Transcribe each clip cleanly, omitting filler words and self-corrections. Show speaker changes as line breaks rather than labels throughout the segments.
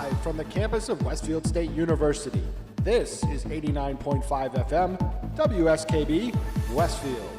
Live from the campus of Westfield State University, this is 89.5 FM, WSKB, Westfield.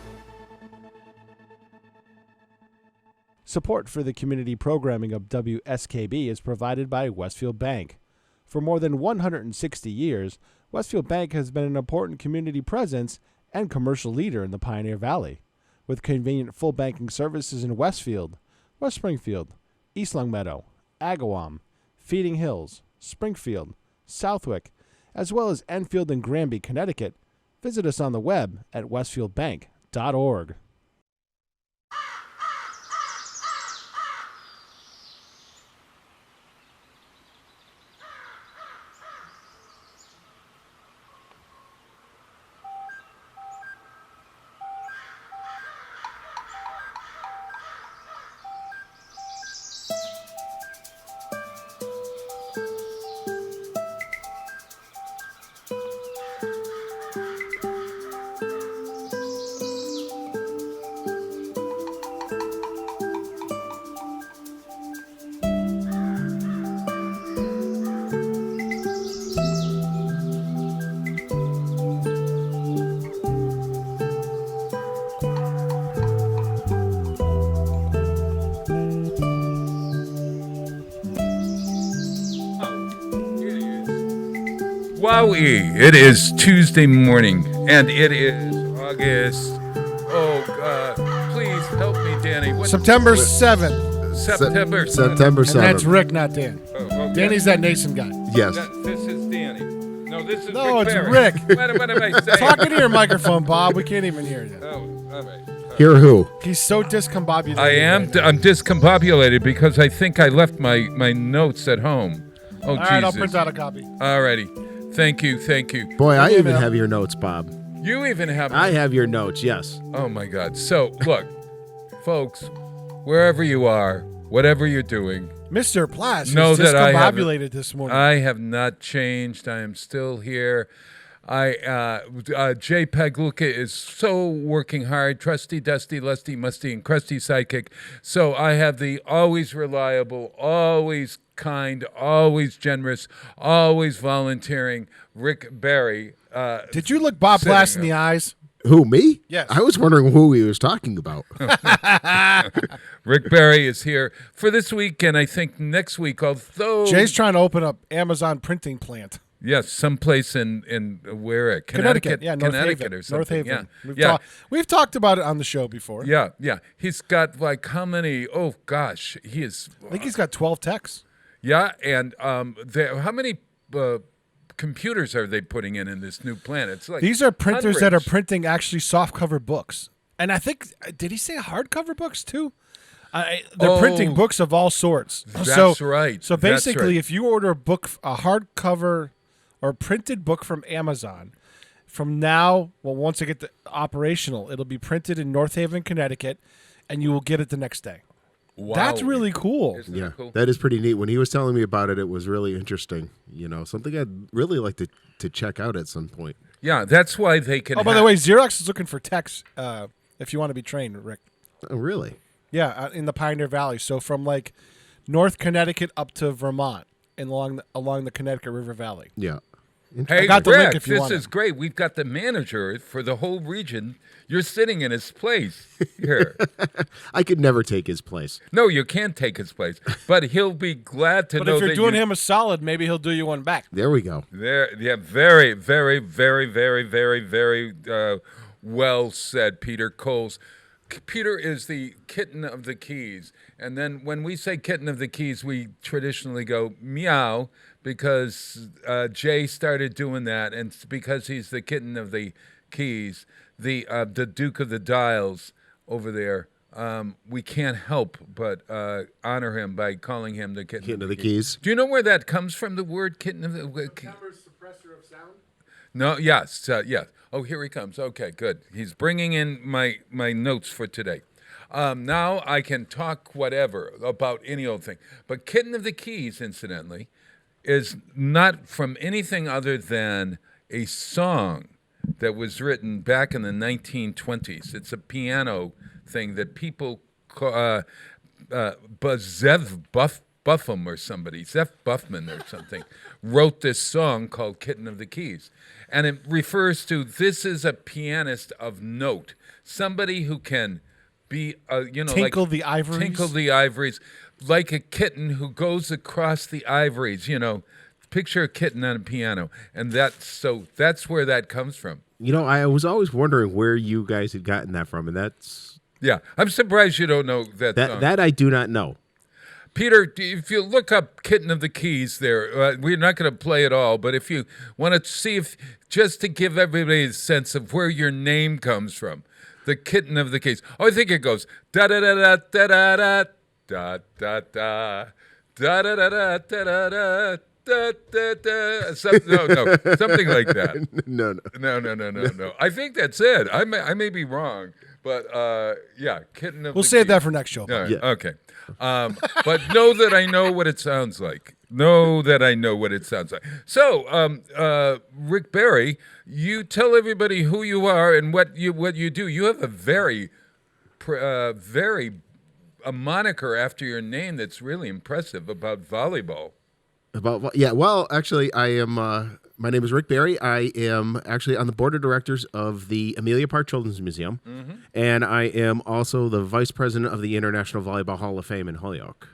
Support for the community programming of WSKB is provided by Westfield Bank. For more than 160 years, Westfield Bank has been an important community presence and commercial leader in the Pioneer Valley, with convenient full banking services in Westfield, West Springfield, East Longmeadow, Agawam, Feeding Hills, Springfield, Southwick, as well as Enfield and Granby, Connecticut. Visit us on the web at westfieldbank.org.
Wowie! It is Tuesday morning, and it is August. Oh, God. Please help me, Danny.
September 7th.
September
7th.
And that's Rick, not Dan.
Oh, okay.
Danny's that Nason guy.
Yes.
This is Danny. No, this is
No,
Rick
it's
Barry.
Rick.
What am I saying?
Talk into your microphone, Bob. We can't even hear you.
Oh, all right.
Hear who?
He's so discombobulated.
I am.
right now.
I'm discombobulated because I think I left my notes at home. Oh,
All
Jesus.
right, I'll print out a copy.
All righty. Thank you.
Boy, I
Yeah,
even
man.
have your notes, Bob.
You even have.
I have your notes, yes.
Oh, my God. So, look, folks, wherever you are, whatever you're doing,
Mr. Plass
know
is
that I have
discombobulated this morning.
I have not changed. I am still here. JPEG Luca is so working hard. Trusty, Dusty, Lusty, Musty, and Crusty sidekick. So I have the always reliable, always kind, always generous, always volunteering Rick Barry.
Did you look Bob
Sitting
Plass in
up.
the eyes?
Who, me?
Yes.
I was wondering who he was talking about.
Rick Barry is here for this week, and I think next week, although...
Jay's trying to open up Amazon printing plant.
Yes, someplace in where at Connecticut,
Yeah, North
Connecticut
Haven.
or something.
North Haven.
Yeah,
We've talked about it on the show before.
yeah. He's got like how many? Oh gosh, he is.
I think he's got 12 techs.
Yeah, and how many computers are they putting in this new plant? It's like
These are printers that are
hundreds.
printing actually softcover books. And I think, did he say hardcover books too? They're printing books of all sorts.
That's right.
So
That's
basically,
right.
if you order a hardcover or printed book from Amazon, from now, once they get operational, it'll be printed in North Haven, Connecticut, and you will get it the next day.
Wow.
That's really cool.
Isn't
Yeah,
that cool?
that is pretty neat. When he was telling me about it, it was really interesting. Something I'd really like to check out at some point.
Yeah, that's why they can.
Oh, by the way, Xerox is looking for techs if you want to be trained, Rick.
Oh, really?
Yeah, in the Pioneer Valley. So from like North Connecticut up to Vermont and along the Connecticut River Valley.
Yeah.
Hey,
got the
Rick,
link if you
this
want it.
is great. We've got the manager for the whole region. You're sitting in his place here.
I could never take his place.
No, you can't take his place, but he'll be glad to
But
know
if you're
that
doing
you,
him a solid, maybe he'll do you one back.
There we go.
There, yeah, very, very, very, very, very, very well said, Peter Coles. Peter is the kitten of the keys. And then when we say kitten of the keys, we traditionally go meow because Jay started doing that. And because he's the kitten of the keys, the Duke of the Dials over there, we can't help but honor him by calling him the kitten
of the keys.
Do you know where that comes from, the word kitten of the
Suppressor of sound?
No, yes, yes. Oh, here he comes. Okay, good. He's bringing in my notes for today. Now I can talk whatever about any old thing. But Kitten of the Keys, incidentally, is not from anything other than a song that was written back in the 1920s. It's a piano thing that people call Buffum or somebody, Zeph Buffman or something, wrote this song called Kitten of the Keys. And it refers to this is a pianist of note, somebody who can be,
Tinkle the ivories.
Tinkle the ivories, like a kitten who goes across the ivories, Picture a kitten on a piano. And that's where that comes from.
I was always wondering where you guys had gotten that from, and that's...
Yeah, I'm surprised you don't know that song.
That I do not know.
Peter, if you look up Kitten of the Keys there, we're not going to play it all, but if you want to see just to give everybody a sense of where your name comes from, the Kitten of the Keys. Oh, I think it goes da-da-da-da-da-da-da, da-da-da, da-da-da-da-da-da-da, da-da-da. Something like that. No. I think that's it. I may be wrong, but Kitten of
We'll
the
save
Keys.
that for next show.
All right,
Yeah.
okay. But know that I know what it sounds like. So, Rick Barry, you tell everybody who you are and what you do. You have a very a moniker after your name that's really impressive about volleyball.
Well, actually, I am. My name is Rick Barry. I am actually on the board of directors of the Amelia Park Children's Museum, and I am also the vice president of the International Volleyball Hall of Fame in Holyoke.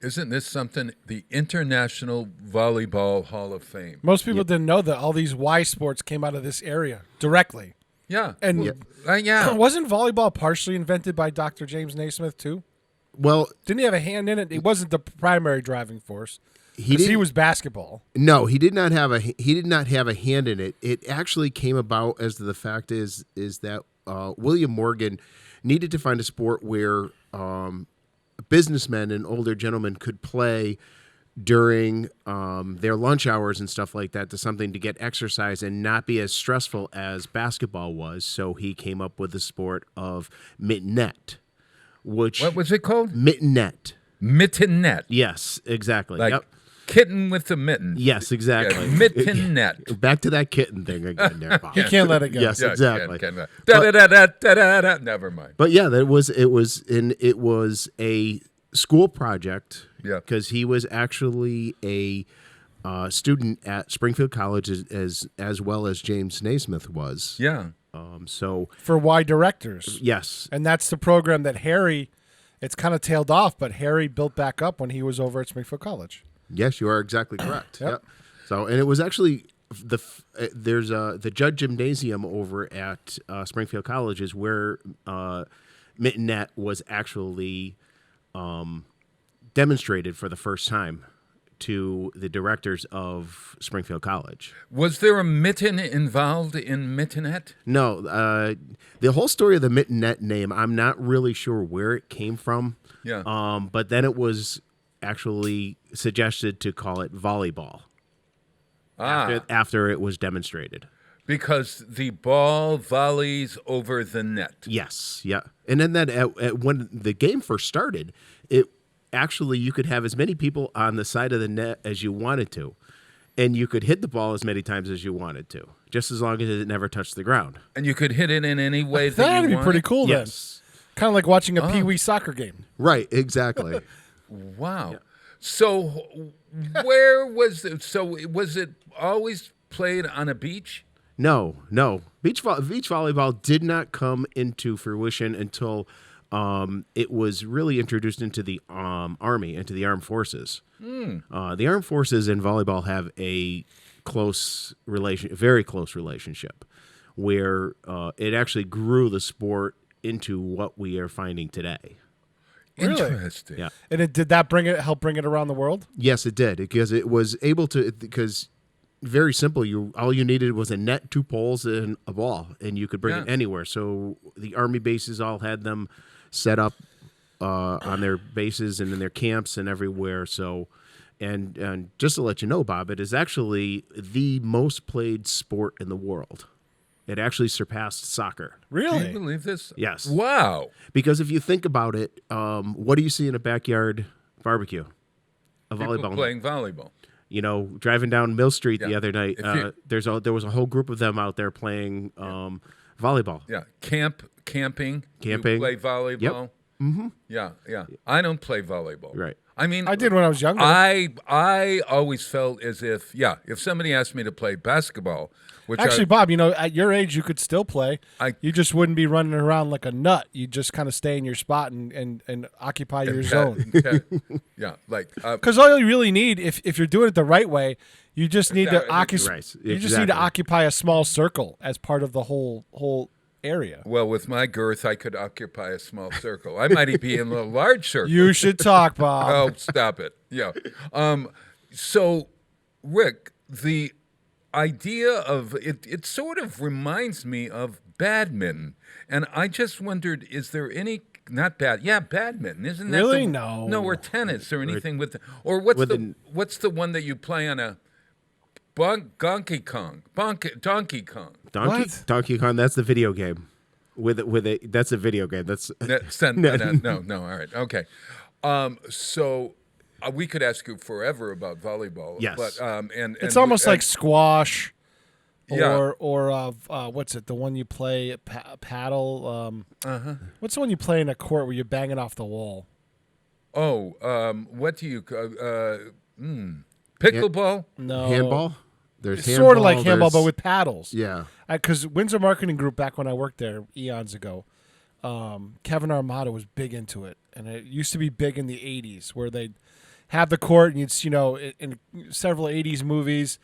Isn't this something? The International Volleyball Hall of Fame.
Most people didn't know that all these Y sports came out of this area directly.
Yeah,
And
yeah.
wasn't volleyball partially invented by Dr. James Naismith too?
Well,
Didn't he have a hand in it? It wasn't the primary driving force.
he
He was basketball.
No, he did not have a hand in it. It actually came about as the fact is that William Morgan needed to find a sport where businessmen and older gentlemen could play during their lunch hours and stuff like that, to something to get exercise and not be as stressful as basketball was. So he came up with the sport of mittenette, which
What was it called?
mittenette.
Mittenette.
Yes, exactly.
Like
Yep.
kitten with the mitten.
Yes, exactly.
Yeah, mittenette.
Back to that kitten thing again there, Bob.
You can't let it go.
Yes, exactly.
Da-da-da-da-da-da-da. Never mind.
But yeah, it was a school project.
Yeah.
Because he was actually a student at Springfield College as well as James Naismith was.
Yeah.
So
For Y directors.
yes,
And that's the program that Harry, it's kind of tailed off, but Harry built back up when he was over at Springfield College.
yes, you are exactly correct.
Yep.
Yep. So and it was actually there's the Judd Gymnasium over at Springfield College is where mittenette was actually demonstrated for the first time to the directors of Springfield College.
Was there a mitten involved in mittenette?
No, the whole story of the mittenette name, I'm not really sure where it came from.
Yeah.
But then it was actually suggested to call it volleyball after it was demonstrated.
Because the ball volleys over the net.
Yes, yeah. And then when the game first started, it actually you could have as many people on the side of the net as you wanted to, and you could hit the ball as many times as you wanted to, just as long as it never touched the ground.
And you could hit it in any way that
That'd
you
be
wanted?
pretty cool
Yes.
then. Kind of like watching a Pee Wee soccer game.
Right, exactly.
Wow. Yeah. So where was it? So was it always played on a beach?
No. Beach volleyball did not come into fruition until it was really introduced into the Army, into the armed forces. The armed forces and volleyball have a very close relationship, where it actually grew the sport into what we are finding today.
Really?
Interesting.
Yeah.
And did that help bring it around the world?
Yes, it did, because it was able to, because very simple. All you needed was a net, 2 poles, and a ball, and you could bring it anywhere. So the Army bases all had them set up on their bases and in their camps and everywhere. So, and just to let you know, Bob, it is actually the most played sport in the world. It actually surpassed soccer.
Do you
Really?
believe this?
Yes.
Wow.
Because if you think about it, what do you see in a backyard barbecue? A
People
volleyball.
playing volleyball.
You know, driving down Mill Street the other night,
If you-
there was a whole group of them out there playing volleyball.
Yeah. Camping.
Camping.
You play volleyball.
Yep.
Yeah. I don't play volleyball.
Right.
I mean,
I did when I was younger.
I always felt as if somebody asked me to play basketball, which
Actually, Bob, at your age, you could still play.
I-
You just wouldn't be running around like a nut. You just kind of stay in your spot and occupy your zone.
like
Because all you really need, if you're doing it the right way, you just need to occupy.
Right,
You just need to occupy a small circle as part of the whole area.
well, with my girth, I could occupy a small circle. I might be in a large circle.
You should talk, Bob.
Oh, stop it. Yeah. So, Rick, the idea of it sort of reminds me of badminton. And I just wondered, is there any, not badminton, isn't that
Really?
the-
No.
No, or tennis or anything with, or what's the one that you play on a Donkey Kong? Donkey Kong.
Donkey Kong. That's the video game. That's a video game. That's
No. All right. Okay. So we could ask you forever about volleyball.
Yes.
But and
It's almost like squash,
Yeah.
or what's it? The one you play paddle. What's the one you play in a court where you're banging off the wall?
What do you pickleball?
No,
handball. There's
It's
handball,
sort of like handball, but
there's-
with paddles.
yeah.
Because Windsor Marketing Group, back when I worked there eons ago, Kevin Armato was big into it, and it used to be big in the '80s, where they'd have the court, and in several '80s movies,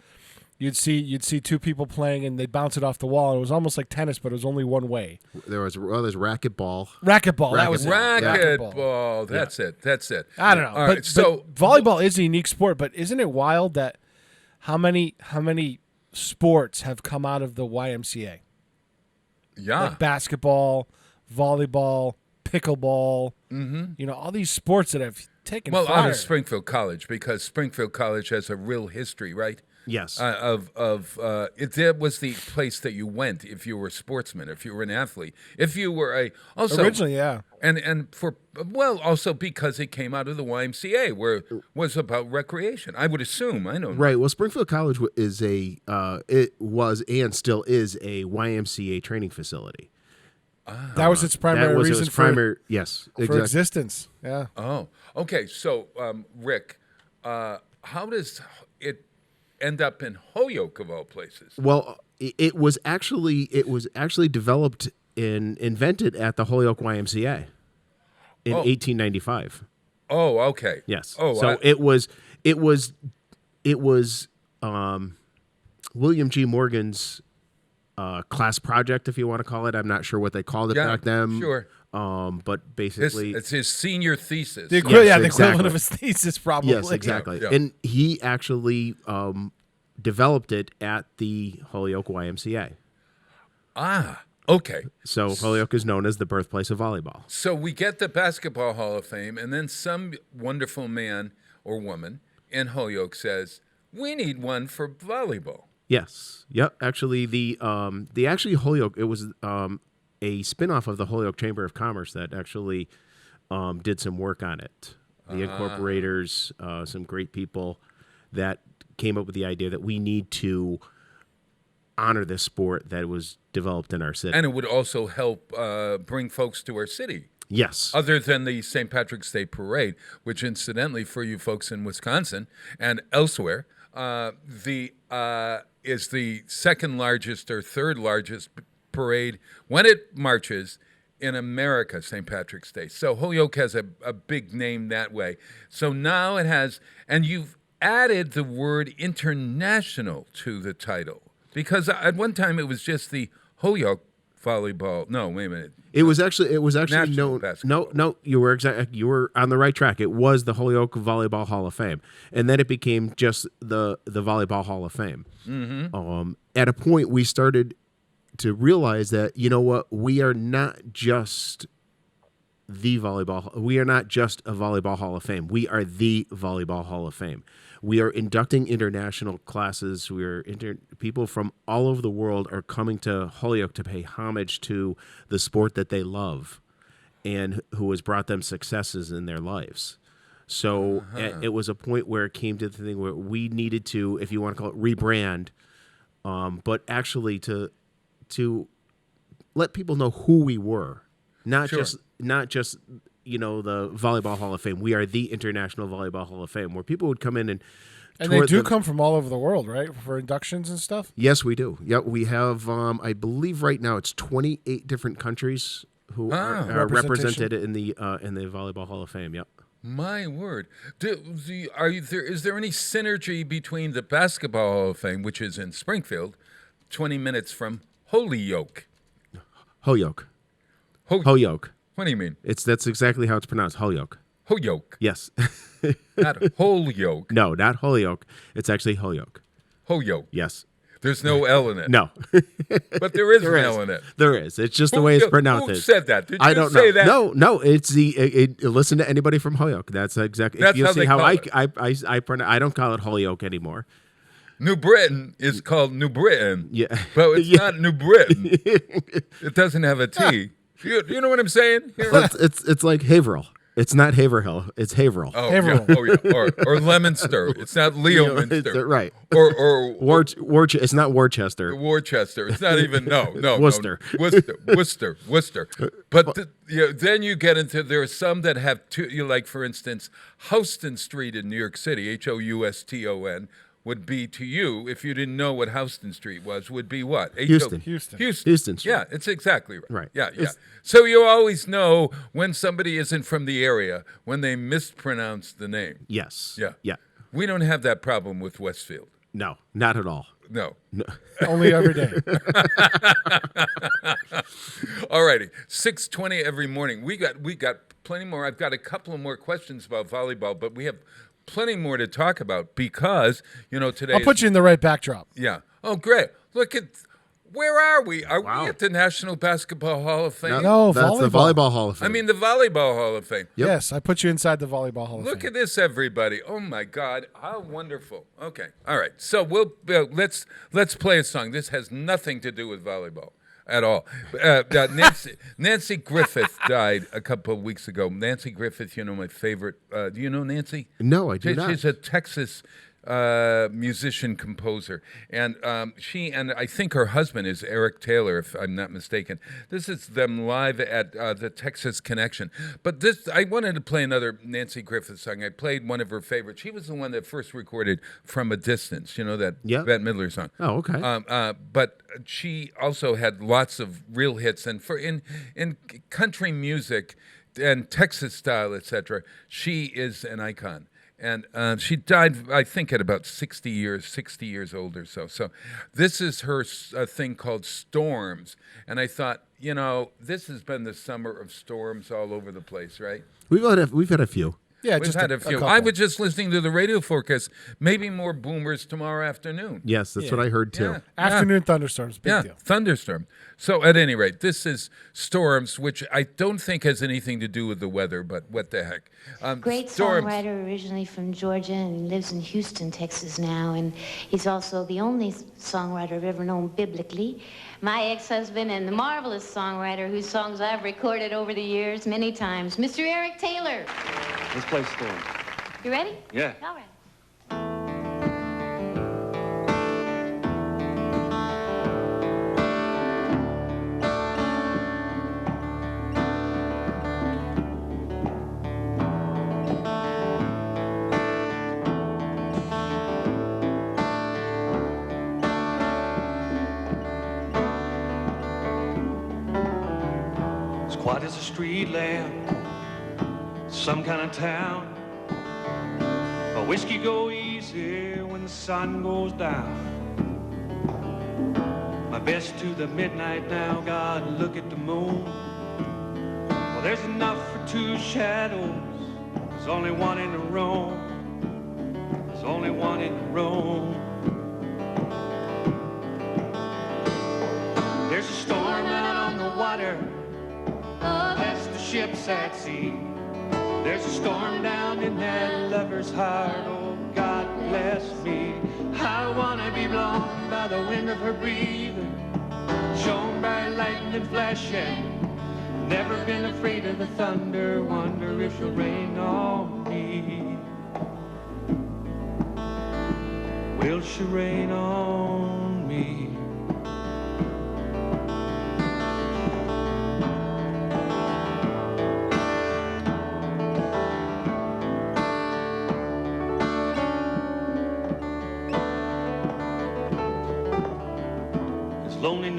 you'd see two people playing, and they'd bounce it off the wall. And it was almost like tennis, but it was only one way.
There's racquetball.
Racquetball. That was it.
Racquetball. That's it.
I don't know.
All right,
but volleyball is a unique sport, but isn't it wild that how many sports have come out of the YMCA?
yeah.
Like basketball, volleyball, pickleball. All these sports that have taken
Well,
fire.
out of Springfield College, because Springfield College has a real history, right?
Yes.
It was the place that you went if you were a sportsman, if you were an athlete, if you were
Originally, yeah.
also because it came out of the YMCA, where it was about recreation. I would assume. I don't know.
Right. Well, Springfield College is it was and still is a YMCA training facility.
That was its primary reason
yes,
for
exactly.
existence. Yeah.
Oh, okay. So, Rick, how does it end up in Holyoke of all places?
Well, it was actually developed and invented at the Holyoke YMCA in 1895.
Oh, okay.
Yes.
Oh,
so it was William G. Morgan's class project, if you want to call it. I'm not sure what they called it back then.
Sure.
But basically,
It's his senior thesis.
The equivalent
exactly.
of his thesis, probably.
yes, exactly.
Yeah.
And he actually developed it at the Holyoke YMCA.
Okay.
So Holyoke is known as the birthplace of volleyball.
So we get the Basketball Hall of Fame, and then some wonderful man or woman in Holyoke says, "We need one for volleyball."
Yes. Yep. Actually, the Holyoke, it was a spinoff of the Holyoke Chamber of Commerce that actually did some work on it. The incorporators, some great people that came up with the idea that we need to honor this sport that was developed in our city.
And it would also help bring folks to our city.
Yes.
Other than the St. Patrick's Day Parade, which incidentally for you folks in Wisconsin and elsewhere, is the second largest or third largest parade when it marches in America, St. Patrick's Day. So Holyoke has a big name that way. So now it has, and you've added the word international to the title, because at one time it was just the Holyoke volleyball. No, wait a minute.
It was actually
National
known.
basketball.
No, you were on the right track. It was the Holyoke Volleyball Hall of Fame, and then it became just the Volleyball Hall of Fame. Mm-hmm. At a point, we started to realize that we are not just the volleyball. We are not just a volleyball Hall of Fame. We are the Volleyball Hall of Fame. We are inducting international classes. People from all over the world are coming to Holyoke to pay homage to the sport that they love and who has brought them successes in their lives. So it was a point where it came to the thing where we needed to, if you want to call it, rebrand, but actually to let people know who we were, not
Sure.
just the Volleyball Hall of Fame. We are the International Volleyball Hall of Fame, where people would come in and
And
tour
they do come from all over the world, right, for inductions and stuff?
Yes, we do. Yeah, we have. I believe right now it's 28 different countries who are represented in the Volleyball Hall of Fame. Yep.
My word. Is there any synergy between the Basketball Hall of Fame, which is in Springfield, 20 minutes from Holyoke?
Holyoke.
Ho-
Holyoke.
What do you mean?
That's exactly how it's pronounced. Holyoke.
Holyoke.
Yes.
Not Holyoke.
No, not Holyoke. It's actually Holyoke.
Holyoke.
Yes.
There's no L in it.
No.
But there is an L in it.
There is. It's just the way it's pronounced.
Who said that? Did
I
you
don't
say
know.
that?
No. It's listen to anybody from Holyoke. That's exactly.
That's
you
how
see
they
how
call
I pronounce. I don't call it Holyoke anymore.
New Britain is called New Britain.
Yeah.
But it's not New Britain. It doesn't have a T. You know what I'm saying?
Well, it's like Haverhill. It's not Haverhill. It's Haverhill.
Oh,
Haverhill.
yeah. Oh, yeah. Or Leominster. It's not Leominster.
Right.
Or
It's not Worcester.
Worcester. It's not even no.
Worcester.
Worcester. But then you get into there are some that have two. Like for instance, Houston Street in New York City, Houston, would be to you if you didn't know what Houston Street was. Would be what?
Houston.
Houston
Street.
Yeah, it's exactly right.
Right.
Yeah. So you always know when somebody isn't from the area when they mispronounce the name.
Yes.
Yeah.
Yeah.
We don't have that problem with Westfield.
No, not at all.
No.
Only every day.
All righty. 6:20 every morning. We got plenty more. I've got a couple of more questions about volleyball, but we have plenty more to talk about because, today
I'll put you in the right backdrop.
Yeah. Oh, great. Look at where are we? Are
Wow.
we at the National Basketball Hall of Fame?
No,
That's the Volleyball Hall of Fame.
I mean the Volleyball Hall of Fame.
Yep.
Yes, I put you inside the Volleyball Hall of
Look
Fame.
at this, everybody! Oh my God, how wonderful! Okay, all right. So let's play a song. This has nothing to do with volleyball at all. Nancy Griffith died a couple of weeks ago. Nancy Griffith, my favorite. Do you know Nancy?
No, I do not.
She's a Texas musician composer, and she and I think her husband is Eric Taylor, if I'm not mistaken. This is them live at the Texas Connection. But I wanted to play another Nancy Griffith song. I played one of her favorites. She was the one that first recorded "From a Distance." You know that Bette Midler song.
Oh, okay.
But she also had lots of real hits, and in country music and Texas style, etc. She is an icon. And she died, I think, at about 60 years old or so. So this is her thing called Storms. And I thought, this has been the summer of storms all over the place, right?
We've had a few.
Yeah,
We've
just
had a few. I
couple.
was just listening to the radio forecast. Maybe more boomers tomorrow afternoon.
Yes, that's what I heard too.
Yeah.
Afternoon thunderstorms, big deal.
Thunderstorm. So at any rate, this is Storms, which I don't think has anything to do with the weather, but what the heck.
Great
Storms.
songwriter, originally from Georgia, and lives in Houston, Texas now. And he's also the only songwriter I've ever known biblically. My ex-husband and the marvelous songwriter whose songs I've recorded over the years many times, Mr. Eric Taylor.
Let's play Storm.
You ready?
Yeah.
All right.
It's quiet as a street lamp, some kind of town. A whiskey go easy when the sun goes down. My best to the midnight now, God, look at the moon. Well, there's enough for two shadows. There's only one in the room. There's only one in the room. There's a storm out on the water. That's the ships at sea. There's a storm down in that lover's heart. Oh, God bless me. I wanna be blown by the wind of her breathing, shown by lightning flashing. Never been afraid of the thunder. Wonder if she'll rain on me. Will she rain on me?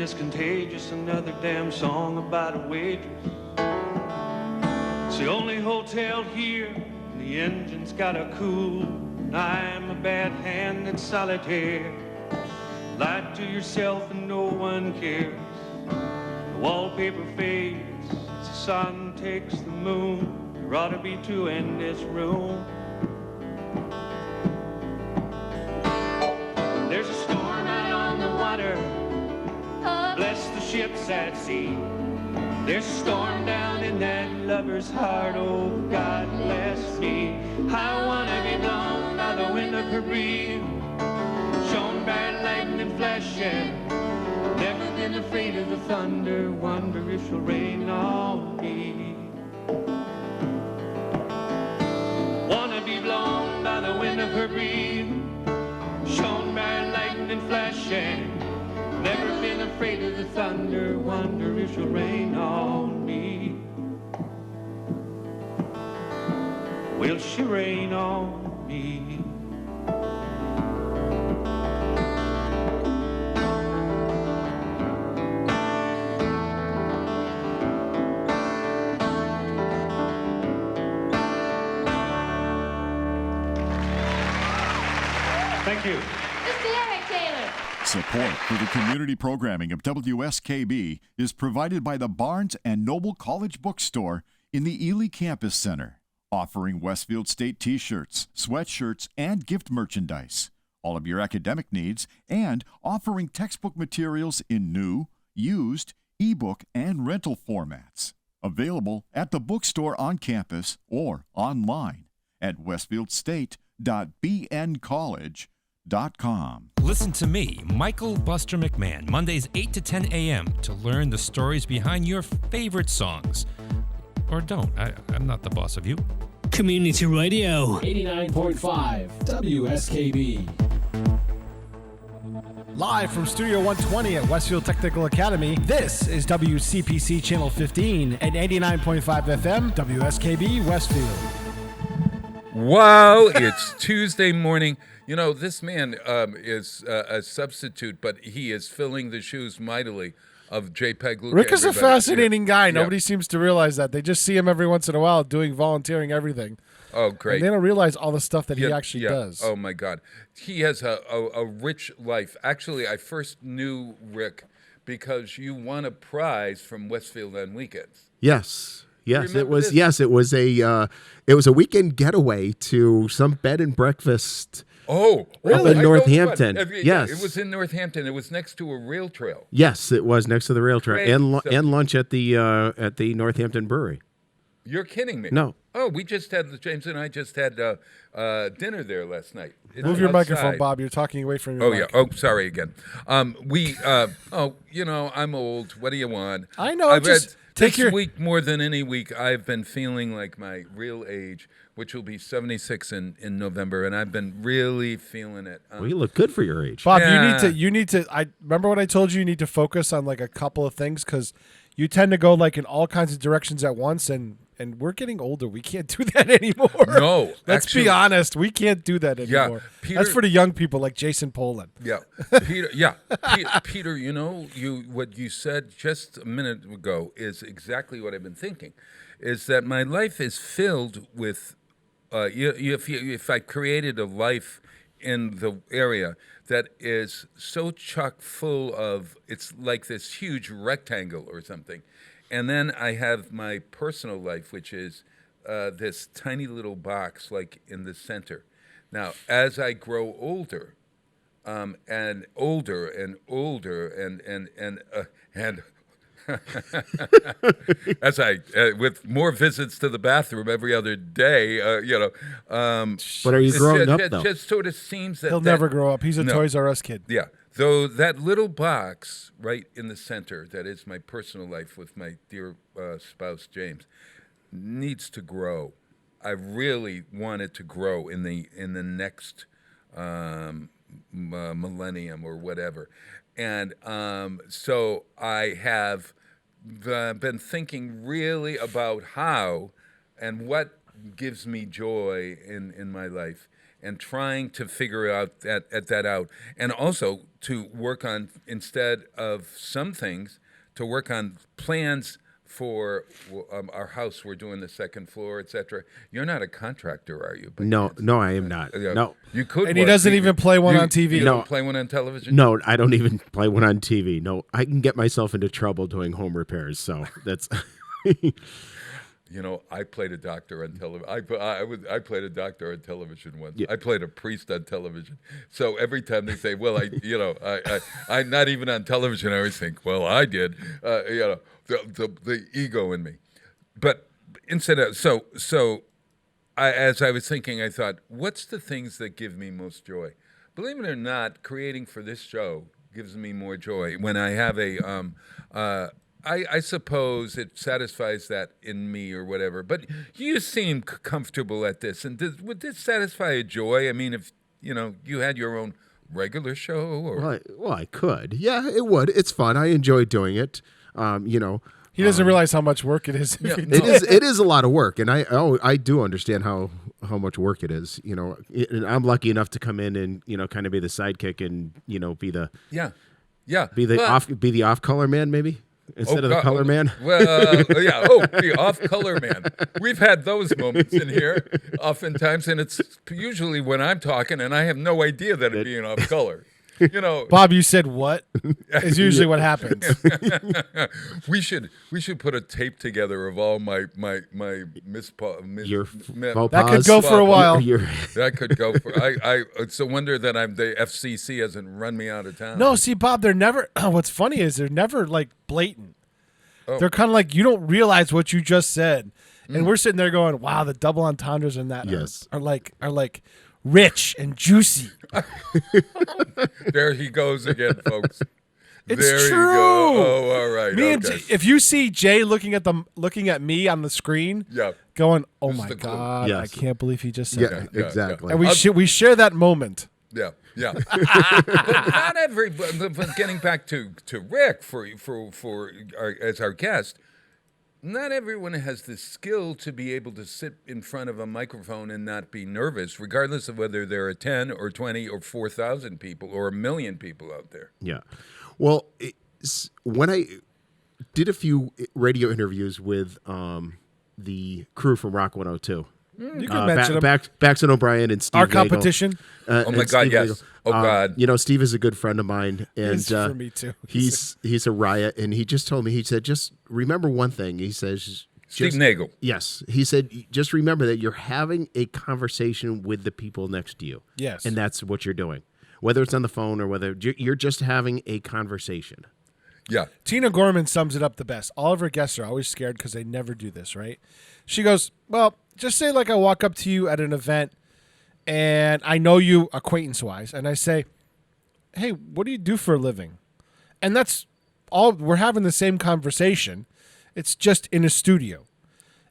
is contagious, another damn song about a waitress. It's the only hotel here, and the engine's gotta cool. And I'm a bad hand at solitaire. Lie to yourself and no one cares. The wallpaper fades as the sun takes the moon. There ought to be two in this room. There's a storm out on the water. Bless the ships at sea. There's a storm down in that lover's heart. Oh, God bless me. I wanna be blown by the wind of her breeze. Shown by lightning flashing. Never been afraid of the thunder. Wonder if she'll rain on me. Wanna be blown by the wind of her breeze. Shown by lightning flashing. Never been afraid of the thunder. Wonder if she'll rain on me. Will she rain on me? Thank you.
Mr. Eric Taylor.
Support for the community programming of WSKB is provided by the Barnes & Noble College Bookstore in the Ely Campus Center, offering Westfield State t-shirts, sweatshirts, and gift merchandise, all of your academic needs, and offering textbook materials in new, used, ebook, and rental formats. Available at the bookstore on campus or online at westfieldstate.bncollege.com.
Listen to me, Michael Buster McMahon, Mondays 8 to 10 a.m. to learn the stories behind your favorite songs. Or don't. I'm not the boss of you.
Community Radio.
89.5 WSKB.
Live from Studio 120 at Westfield Technical Academy, this is WCPC Channel 15 and 89.5 FM, WSKB Westfield.
Wow, it's Tuesday morning. You know, this man is a substitute, but he is filling the shoes mightily of JPEG Luca.
Rick is a
everybody.
fascinating guy.
Yeah.
Nobody seems to realize that. They just see him every once in a while doing volunteering everything.
Oh, great.
And they don't realize all the stuff that he
Yeah,
actually
yeah.
does.
Oh, my God. He has a rich life. Actually, I first knew Rick because you won a prize from Westfield on Weekends.
Yes. Yes,
Remember
it was.
this?
Yes, it was a weekend getaway to some bed and breakfast.
Oh,
Up in Northampton. Yes.
It was in Northampton. It was next to a rail trail.
Yes, it was next to the rail trail
Great.
and
So-
and lunch at the Northampton Brewery.
You're kidding me.
No.
Oh, James and I just had dinner there last night. It's
Move your
outside.
microphone, Bob. You're talking away from your
Oh,
mic.
yeah. Oh, sorry again. I'm old. What do you want?
I know,
I've
just
had,
take
this
your-
week more than any week, I've been feeling like my real age, which will be 76 in November, and I've been really feeling it.
Well, you look good for your age.
Bob,
Yeah.
you need to. I remember what I told you. You need to focus on like a couple of things because you tend to go like in all kinds of directions at once, and we're getting older. We can't do that anymore.
No,
let's
actually-
be honest. We can't do that
Yeah,
anymore.
Peter-
That's for the young people like Jason Poland.
Yeah, Peter. Yeah, Peter. You know, what you said just a minute ago is exactly what I've been thinking. Is that my life is filled with, if I created a life in the area that is so chock full of, it's like this huge rectangle or something, and then I have my personal life, which is this tiny little box, like in the center. Now, as I grow older, and older and older and as I with more visits to the bathroom every other day,
But are you
it's
growing up,
it
though?
just sort of seems that
He'll
that-
never grow up. He's a
No.
Toys R Us kid.
Yeah. Though that little box right in the center, that is my personal life with my dear spouse James, needs to grow. I really want it to grow in the next millennium or whatever, and so I have been thinking really about how and what gives me joy in my life. and trying to figure out that out, and also to work on, instead of some things, to work on plans for our house. We're doing the second floor, etc. You're not a contractor, are you?
No, I am not. No.
You could.
And he doesn't even play one on TV.
You
No.
don't play one on television?
No, I don't even play one on TV. No, I can get myself into trouble doing home repairs. So that's.
You know, I played a doctor on television. I played a doctor on television once.
Yeah.
I played a priest on television. So every time they say, "Well, I'm not even on television," I always think, "Well, I did." The ego in me. But instead of as I was thinking, I thought, what's the things that give me most joy? Believe it or not, creating for this show gives me more joy when I have I suppose it satisfies that in me or whatever. But you seem comfortable at this, and would this satisfy a joy? I mean, if you had your own regular show, or
Well, I could. Yeah, it would. It's fun. I enjoy doing it.
He doesn't realize how much work it is.
Yeah.
It is a lot of work, and I do understand how much work it is. And I'm lucky enough to come in and kind of be the sidekick and be the off color man maybe instead of the color man.
Well, the off color man. We've had those moments in here oftentimes, and it's usually when I'm talking and I have no idea that I'm being off color.
Bob, you said what? Is usually what happens.
we should put a tape together of all my
that could go for a while.
That could go for. It's a wonder that the FCC hasn't run me out of town.
No, see, Bob, they're never. What's funny is they're never like blatant.
Oh.
They're kind of like you don't realize what you just said, and we're sitting there going, "Wow, the double entendres in that are like rich and juicy."
There he goes again, folks.
It's
there
true.
You go. Oh, all right.
And if you see Jay looking at me on the screen, going, "Oh
This is
my
the clue.
God,
Yes.
I can't believe he just said that."
Yeah,
exactly.
And we share that moment.
Yeah. But not every. But getting back to Rick as our guest, not everyone has the skill to be able to sit in front of a microphone and not be nervous, regardless of whether there are 10 or 20 or 4,000 people or 1 million people out there.
Yeah. Well, when I did a few radio interviews with the crew from Rock 102.
You can mention them.
Baxton O'Brien and Steve
Our
Nagel.
competition.
Oh my God,
Steve
yes.
Nagel.
Oh God.
Steve is a good friend of mine, and
He's for me too.
He's a riot, and he just told me. He said, "Just remember one thing." He says,
Steve Nagel.
Yes, he said, "Just remember that you're having a conversation with the people next to you."
Yes,
and that's what you're doing, whether it's on the phone or whether you're just having a conversation.
Yeah.
Tina Gorman sums it up the best. All of her guests are always scared because they never do this, right? She goes, "Well, just say like I walk up to you at an event and I know you acquaintance-wise, and I say, 'Hey, what do you do for a living?' And that's all. We're having the same conversation. It's just in a studio.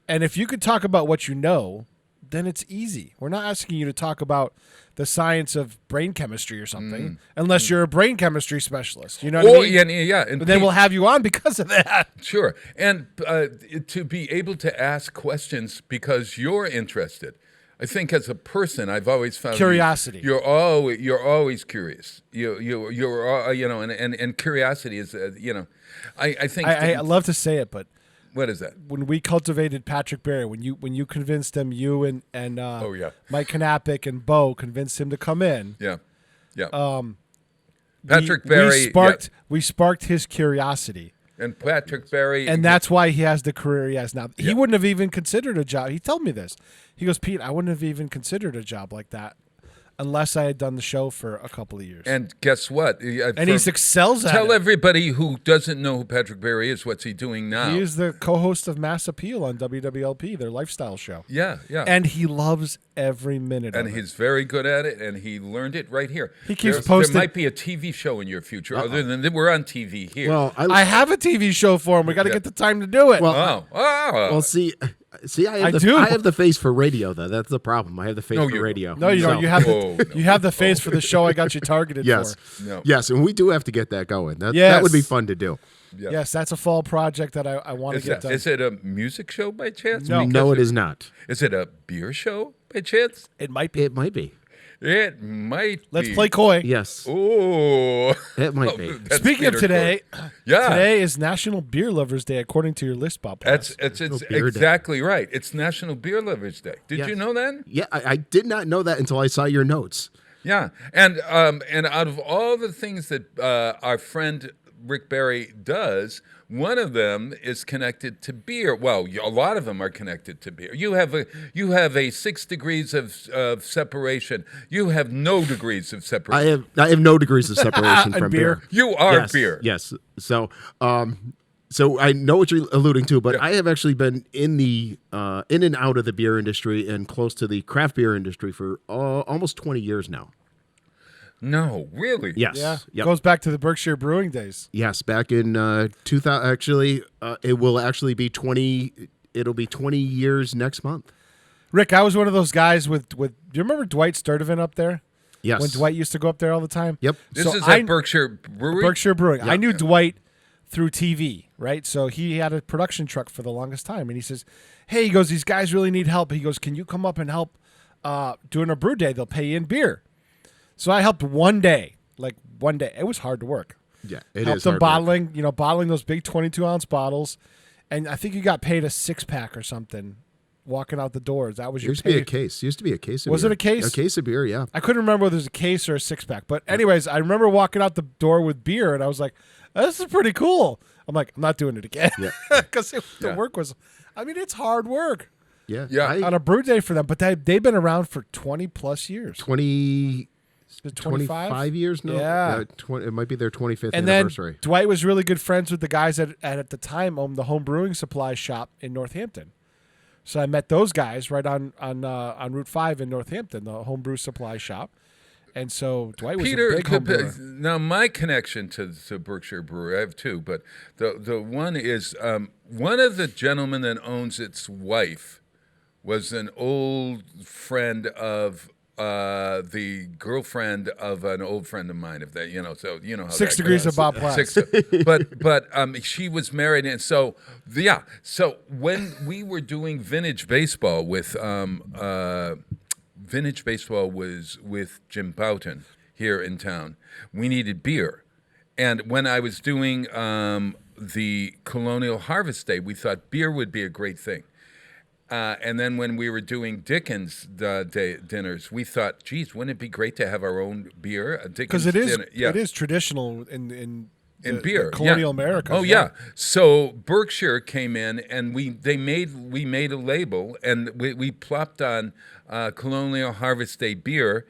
And if you could talk about what you know, then it's easy. We're not asking you to talk about the science of brain chemistry or something, unless you're a brain chemistry specialist. You know what I mean?
Yeah.
But then we'll have you on because of that.
Sure. And to be able to ask questions because you're interested. I think as a person, I've always found
curiosity.
You're always curious. And curiosity is I think
I love to say it, but
what is that?
when we cultivated Patrick Berry, when you convinced him, you and Mike Knappich and Bo convinced him to come in.
Yeah.
Patrick
Berry.
We sparked his curiosity.
And Patrick Berry.
And that's why he has the career he has now. He wouldn't have even considered a job. He told me this. He goes, "Pete, I wouldn't have even considered a job like that unless I had done the show for a couple of years."
And guess what?
He excels at it.
Tell everybody who doesn't know who Patrick Berry is, what's he doing now?
He is the co-host of Mass Appeal on WWLP, their lifestyle show.
Yeah.
And he loves every minute of it.
And he's very good at it, and he learned it right here.
He keeps posting.
There might be a TV show in your future, other than that we're on TV here.
Well,
I have a TV show for him. We got to get the time to do it.
Well, see, I have the face for radio, though. That's the problem. I have the face for radio.
No, you don't. You have the face for the show I got you targeted for.
Yes, and we do have to get that going. That would be fun to do.
Yeah.
Yes, that's a fall project that I want to get done.
Is it a music show by chance?
No.
No, it is not.
Is it a beer show by chance?
It might be.
It might be.
It might
Let's
be.
play coy.
Yes,
Ooh.
it might be.
That's
Speaking of
Peter
today,
Coy. Yeah.
today is National Beer Lovers Day, according to your list, Bob.
It's
Beer Day.
exactly right. It's National Beer Lovers Day. Did
Yes.
you know that?
Yeah, I did not know that until I saw your notes.
Yeah, and out of all the things that our friend Rick Barry does, one of them is connected to beer. Well, a lot of them are connected to beer. You have a 6 degrees of separation. You have no degrees of separation.
I have no degrees of separation from beer.
You are
Yes,
beer.
Yes. So I know what you're alluding to, but I have actually been in the in and out of the beer industry and close to the craft beer industry for almost 20 years now.
No, really.
Yes.
Yeah,
Yep.
goes back to the Berkshire Brewing days.
Yes, back in 2000. Actually, it will actually be 20. It'll be 20 years next month.
Rick, I was one of those guys with. Do you remember Dwight Sturdivant up there?
Yes.
When Dwight used to go up there all the time.
Yep.
This
So
is
I-
at Berkshire Brewery.
Berkshire Brewing. I knew Dwight through TV, right? So he had a production truck for the longest time, and he says, "Hey," he goes, "these guys really need help." He goes, "Can you come up and help doing a brew day? They'll pay you in beer." So I helped one day. It was hard to work.
Yeah, it
Helped
is
them
hard work.
bottling those big 22-ounce bottles, and I think you got paid a 6-pack or something. Walking out the doors, that was your
Used to be
pay.
a case. Used to be a case of
Was
beer.
it a case?
A case of beer, yeah.
I couldn't remember whether it was a case or a 6-pack. But anyways, I remember walking out the door with beer, and I was like, "This is pretty cool." I'm like, "I'm not doing it again," because the work was. I mean, it's hard work
Yeah.
Yeah.
on a brew day for them, but they've been around for 20+ years.
25 years now?
Yeah.
It might be their 25th
And
anniversary.
then Dwight was really good friends with the guys at the time owned the home brewing supply shop in Northampton. So I met those guys right on Route 5 in Northampton, the home brew supply shop. And so Dwight was
Peter,
a big home brewer.
now my connection to Berkshire Brewery, I have two, but the one is one of the gentlemen that owns its wife was an old friend of the girlfriend of an old friend of mine. If that, so you know how
6
that
degrees
goes.
of Bob Platt.
But she was married, and so when we were doing vintage baseball with Vintage Baseball was with Jim Boughton here in town. We needed beer. And when I was doing the Colonial Harvest Day, we thought beer would be a great thing. And then when we were doing Dickens dinners, we thought, geez, wouldn't it be great to have our own beer?
Because it is
dinner. Yeah.
it is traditional in
beer,
the colonial
yeah.
America.
Oh yeah. So Berkshire came in, and we made a label, and we plopped on Colonial Harvest Day beer.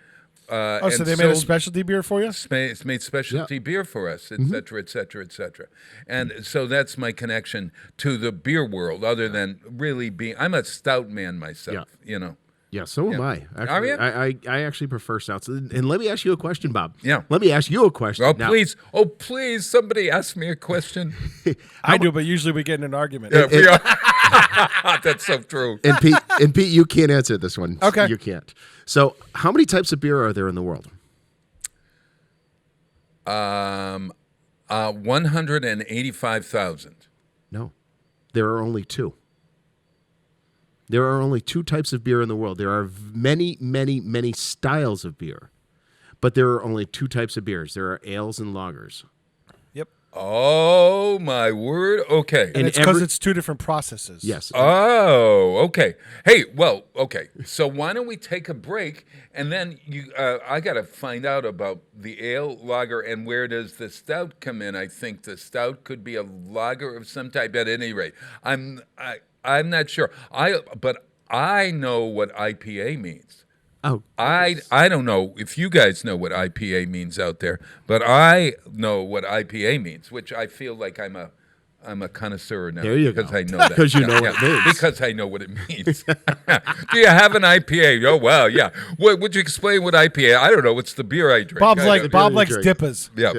So they made a specialty beer for you?
Made specialty beer for us, et cetera, et cetera, et cetera. And so that's my connection to the beer world, other than really being. I'm a stout man myself,
Yeah, so am I. Actually,
Are you?
I actually prefer stouts. And let me ask you a question, Bob.
Yeah.
Let me ask you a question.
Oh,
Now-
please, somebody ask me a question.
I do, but usually we get in an argument.
Yeah, we are. That's so true.
And Pete, you can't answer this one.
Okay.
You can't. So, how many types of beer are there in the world?
185,000.
No. There are only two. There are only two types of beer in the world. There are many, many, many styles of beer, but there are only two types of beers. There are ales and lagers.
Yep.
Oh my word! Okay.
And it's because it's two different processes.
Yes.
Oh, okay. Hey, well, okay. So why don't we take a break, and then I got to find out about the ale, lager, and where does the stout come in? I think the stout could be a lager of some type. At any rate, I'm not sure. But I know what IPA means.
Oh,
I don't know if you guys know what IPA means out there, but I know what IPA means, which I feel like I'm a connoisseur now.
There you
because
go.
I know that.
Because you know what it means.
Because I know what it means. Do you have an IPA? Oh well, yeah. Would you explain what IPA? I don't know. It's the beer I drink.
Bob
I
likes
don't-
dippers.
Yeah.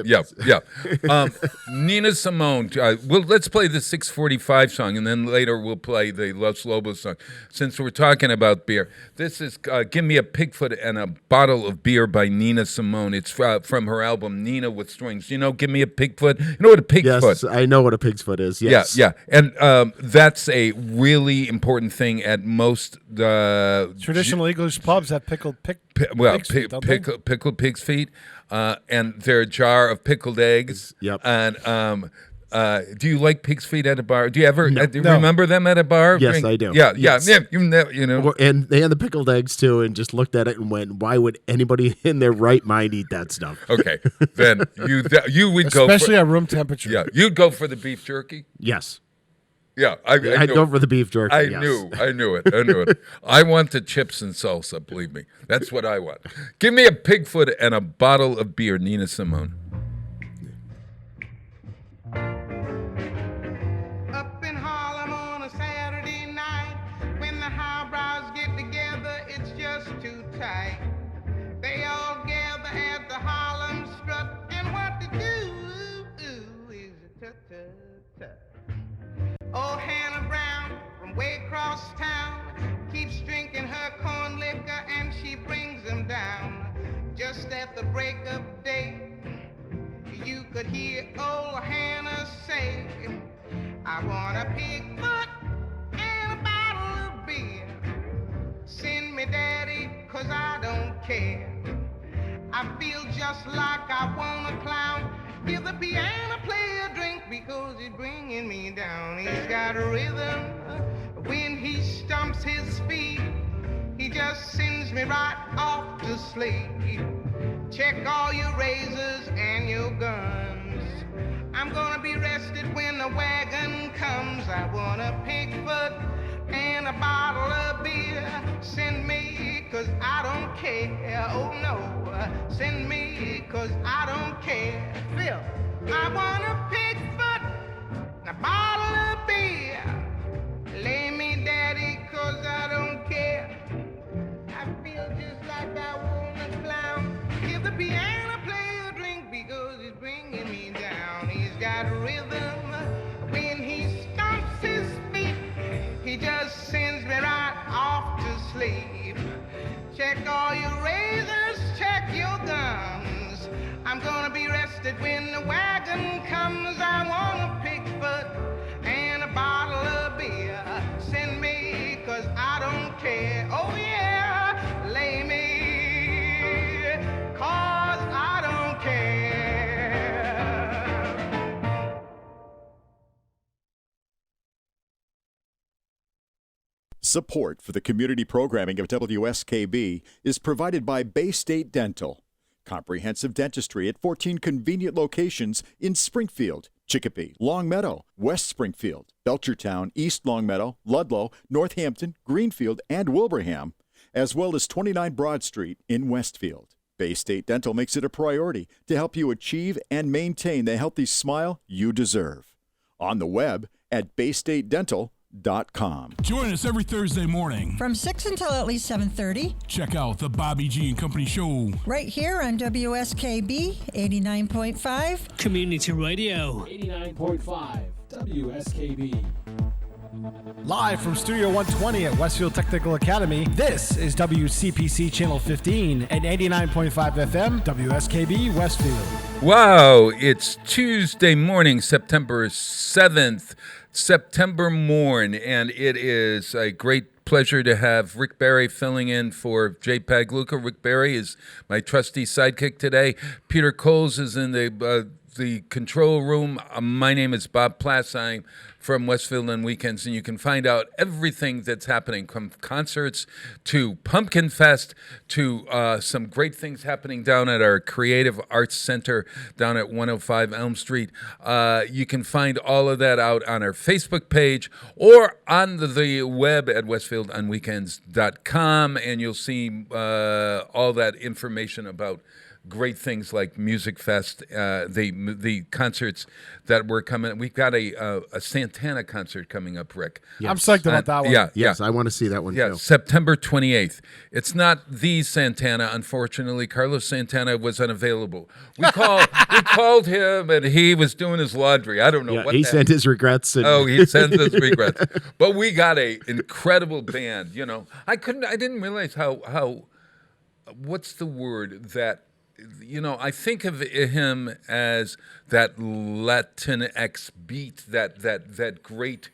Nina Simone. Let's play the 645 song, and then later we'll play the Los Lobos song. Since we're talking about beer, this is "Give Me a Pigfoot and a Bottle of Beer" by Nina Simone. It's from her album Nina with Strings. Give me a Pigfoot. You know what a pigfoot?
yes, I know what a pig's foot Bigfoot is. Yes.
Yeah, and that's a really important thing at most
Traditional English pubs have pickled pig's feet, don't they?
pickled pig's feet, and they're a jar of pickled eggs.
Yep.
And do you like pig's feet at a bar? Do you ever do you
No.
remember them at a bar?
Yes, I do.
Yeah,
Yes.
yeah. You know.
And they had the pickled eggs too, and just looked at it and went, "Why would anybody in their right mind eat that stuff?"
Okay, then you would go,
Especially at room temperature.
yeah, you'd go for the beef jerky.
Yes,
Yeah,
I'd
knew
go
it.
for the beef jerky.
I
yes.
knew it. I want the chips and salsa, believe me. That's what I want. Give me a Pigfoot and a bottle of beer, Nina Simone.
Up in Harlem on a Saturday night, when the highbrows get together, it's just too tight. They all gather at the Harlem Strut, and what to do is a tut-tut-tut. Old Hannah Brown from way across town keeps drinking her corn liquor, and she brings them down. Just at the break of day, you could hear old Hannah say, "I want a Pigfoot and a bottle of beer. Send me daddy, 'cause I don't care. I feel just like I want a clown. Give the piano player a drink, because he's bringing me down. He's got a rhythm when he stumps his feet. He just sends me right off to sleep. Check all your razors and your guns. I'm gonna be rested when the wagon comes. I want a Pigfoot and a bottle of beer. Send me, 'cause I don't care. Oh no, send me, 'cause I don't care. Phil, I want a Pigfoot and a bottle of beer. Lay me daddy, 'cause I don't care. I feel just like I want a clown. Give the piano player a drink, because he's bringing me down. He's got rhythm when he stomps his feet. He just sends me right off to sleep. Check all your razors, check your guns. I'm gonna be rested when the wagon comes. I want a Pigfoot and a bottle of beer. Send me, 'cause I don't care. Oh yeah, lay me, 'cause I don't care.
Support for the community programming of WSKB is provided by Bay State Dental. Comprehensive dentistry at 14 convenient locations in Springfield, Chicopee, Longmeadow, West Springfield, Belchertown, East Longmeadow, Ludlow, Northampton, Greenfield, and Wilbraham, as well as 29 Broad Street in Westfield. Bay State Dental makes it a priority to help you achieve and maintain the healthy smile you deserve. On the web at baystatedental.com.
Join us every Thursday morning
from 6 until at least 7:30.
Check out the Bobby G and Company Show
right here on WSKB 89.5
Community Radio.
89.5 WSKB.
Live from Studio 120 at Westfield Technical Academy, this is WCPC Channel 15 and 89.5 FM, WSKB Westfield.
Wow, it's Tuesday morning, September 7th, September morn, and it is a great pleasure to have Rick Barry filling in for JPEG Luca. Rick Barry is my trusty sidekick today. Peter Coles is in the control room. My name is Bob Plass. I'm from Westfield on Weekends, and you can find out everything that's happening, from concerts to Pumpkin Fest to some great things happening down at our Creative Arts Center down at 105 Elm Street. You can find all of that out on our Facebook page or on the web at westfieldonweekends.com, and you'll see all that information about great things like Music Fest, the concerts that were coming. We've got a Santana concert coming up, Rick.
Yes. I'm psyched about that one.
Yes, I want to see that one too.
September 28th. It's not the Santana, unfortunately. Carlos Santana was unavailable. We called him, and he was doing his laundry. I don't know what
he sent his regrets.
He sent his regrets. But we got a incredible band. You know, I didn't realize how what's the word that I think of him as that Latinx beat, that great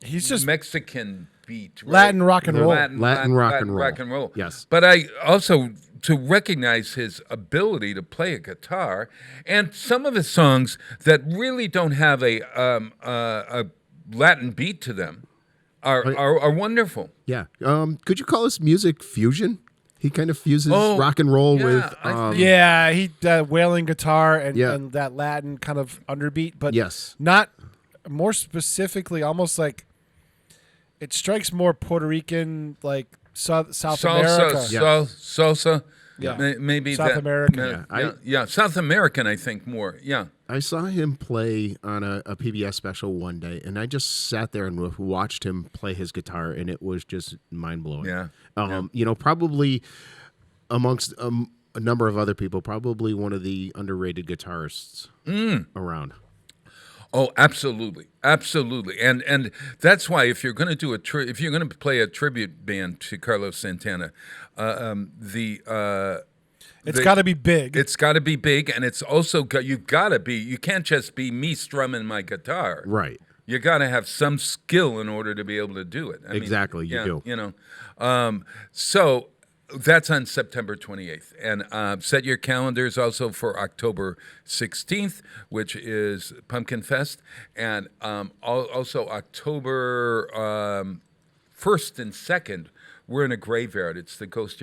He's just
Mexican beat, right?
Latin rock and roll.
Latin rock and roll.
rock and roll.
Yes.
But I also to recognize his ability to play a guitar, and some of his songs that really don't have a Latin beat to them are wonderful.
Yeah. Could you call this music fusion? He kind of fuses rock and roll with.
He wailing guitar and,
Yeah.
and that Latin kind of underbeat, but
Yes.
not more specifically, almost like it strikes more Puerto Rican, like South America.
Salsa.
Yeah.
Maybe
South
that,
American.
South American, I think more. Yeah.
I saw him play on a PBS special one day, and I just sat there and watched him play his guitar, and it was just mind blowing.
Yeah.
Probably amongst a number of other people, probably one of the underrated guitarists around.
Oh, absolutely, absolutely, and that's why if you're going to do if you're going to play a tribute band to Carlos Santana,
It's got to be big.
It's got to be big, and it's also you can't just be me strumming my guitar.
Right.
You got to have some skill in order to be able to do it.
Exactly, you
do. So that's on September 28th. And set your calendars also for October 16th, which is Pumpkin Fest, and also October 1st and 2nd, we're in a graveyard. It's the Ghost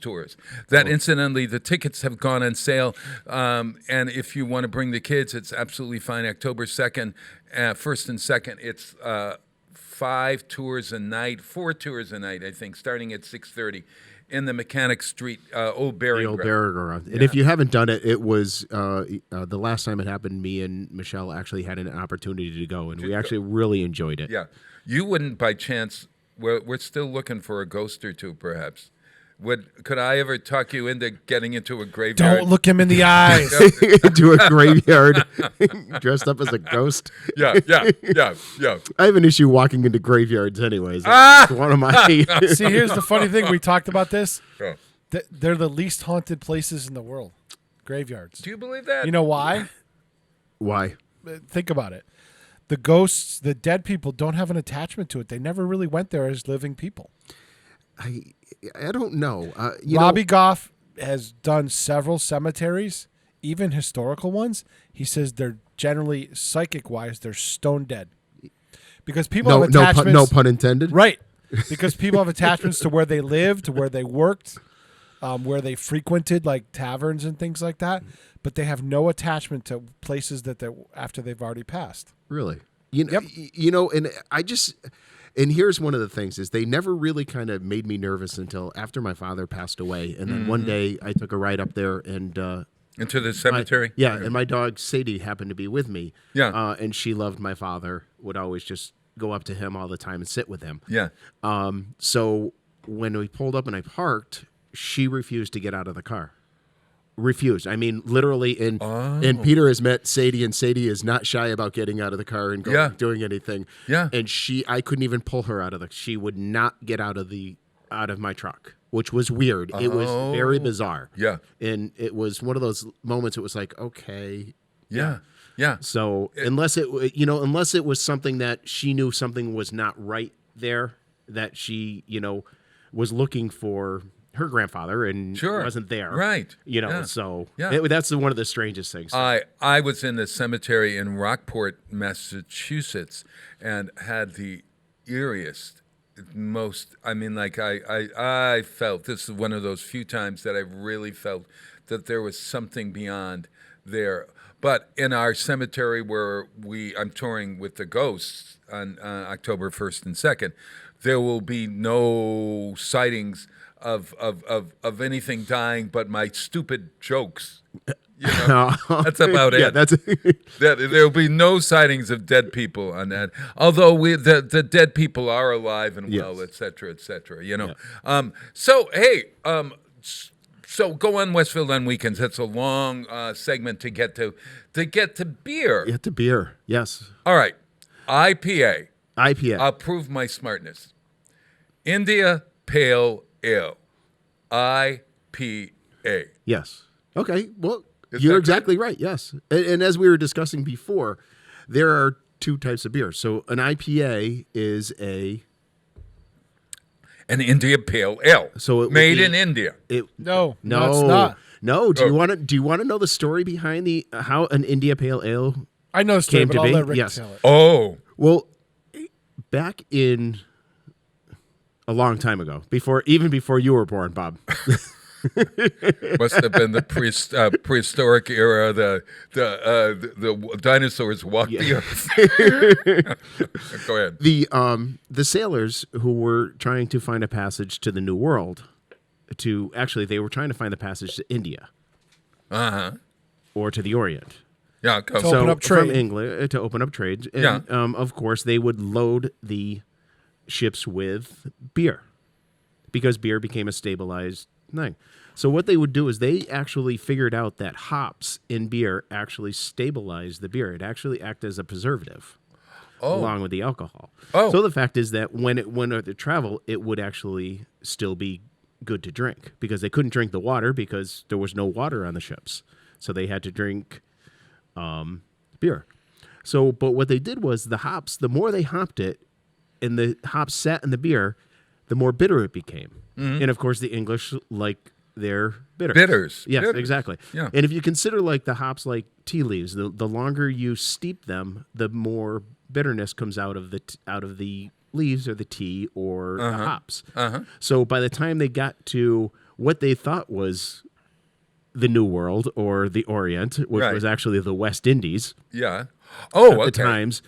Tours. That incidentally, the tickets have gone on sale, and if you want to bring the kids, it's absolutely fine. October 2nd, 1st and 2nd, it's 4 tours a night, I think, starting at 6:30 in the Mechanic Street Old Burying
The old
Ground.
Burying Ground. And if you haven't done it, it was the last time it happened, me and Michelle actually had an opportunity to go, and we actually really enjoyed it.
Yeah. You wouldn't by chance, we're still looking for a ghost or two, perhaps. Could I ever talk you into getting into a graveyard?
Don't look him in the eyes.
Into a graveyard, dressed up as a ghost.
Yeah.
I have an issue walking into graveyards, anyways. It's one of my.
See, here's the funny thing. We talked about this.
Oh.
They're the least haunted places in the world. Graveyards.
Do you believe that?
You know why?
Why?
Think about it. The ghosts, the dead people, don't have an attachment to it. They never really went there as living people.
I don't know.
Robbie Goff has done several cemeteries, even historical ones. He says they're generally, psychic-wise, they're stone dead. Because people have attachments.
No pun intended.
Right. Because people have attachments to where they lived, to where they worked, where they frequented, like taverns and things like that. But they have no attachment to places that after they've already passed.
Really? And I just... And here's one of the things is they never really kind of made me nervous until after my father passed away. And then one day I took a ride up there and...
into the cemetery?
And my dog Sadie happened to be with me.
Yeah.
And she loved my father, would always just go up to him all the time and sit with him.
Yeah.
So when we pulled up and I parked, she refused to get out of the car. Refused. I mean, literally. And Peter has met Sadie, and Sadie is not shy about getting out of the car and doing anything.
Yeah.
And I couldn't even pull her out of she would not get out of my truck, which was weird. It was very bizarre.
Yeah.
And it was one of those moments. It was like, okay.
Yeah.
So unless it was something that she knew something was not right there, that she, was looking for her grandfather and wasn't there.
Right.
So that's one of the strangest things.
I was in the cemetery in Rockport, Massachusetts, and had the eeriest, I felt, this is one of those few times that I really felt that there was something beyond there. But in our cemetery where I'm touring with the Ghosts on October 1st and 2nd, there will be no sightings of anything dying but my stupid jokes. That's about it. There'll be no sightings of dead people on that. Although the dead people are alive and well, et cetera, et cetera. So go on Westfield on weekends. That's a long segment to get to beer.
Get to beer. Yes.
All right. IPA.
I'll
prove my smartness. India Pale Ale. IPA.
Yes. Okay. Well,
Is
you're
that
exactly right. Yes. And as we were discussing before, there are two types of beer. So an IPA is
an India Pale Ale.
So it
made in India.
No, it's
No.
not.
No. Do you want to know the story behind how an India Pale Ale
I know the story,
came
but
to
I'll
be?
let Rick
Yes.
tell it.
Oh,
Well, back in a long time ago, even before you were born, Bob.
must have been the prehistoric era. The dinosaurs walked the earth. Go ahead.
The sailors who were trying to find a passage to the New World, they were trying to find the passage to India, or to the Orient.
Yeah,
To open up trade.
From England to open up trade. And, of course, they would load the ships with beer because beer became a stabilized thing. So what they would do is they actually figured out that hops in beer actually stabilize the beer. It actually acted as a preservative along with the alcohol. So the fact is that when it went to travel, it would actually still be good to drink because they couldn't drink the water because there was no water on the ships. So they had to drink beer. So, but what they did was the hops, the more they hopped it and the hops sat in the beer, the more bitter it became. And of course, the English like their bitters. Yes,
Bitters.
exactly.
Yeah.
And if you consider like the hops like tea leaves, the longer you steep them, the more bitterness comes out of the leaves or the tea or the hops. So by the time they got to what they thought was the New World or the Orient, which was actually the West Indies.
Yeah.
At the times,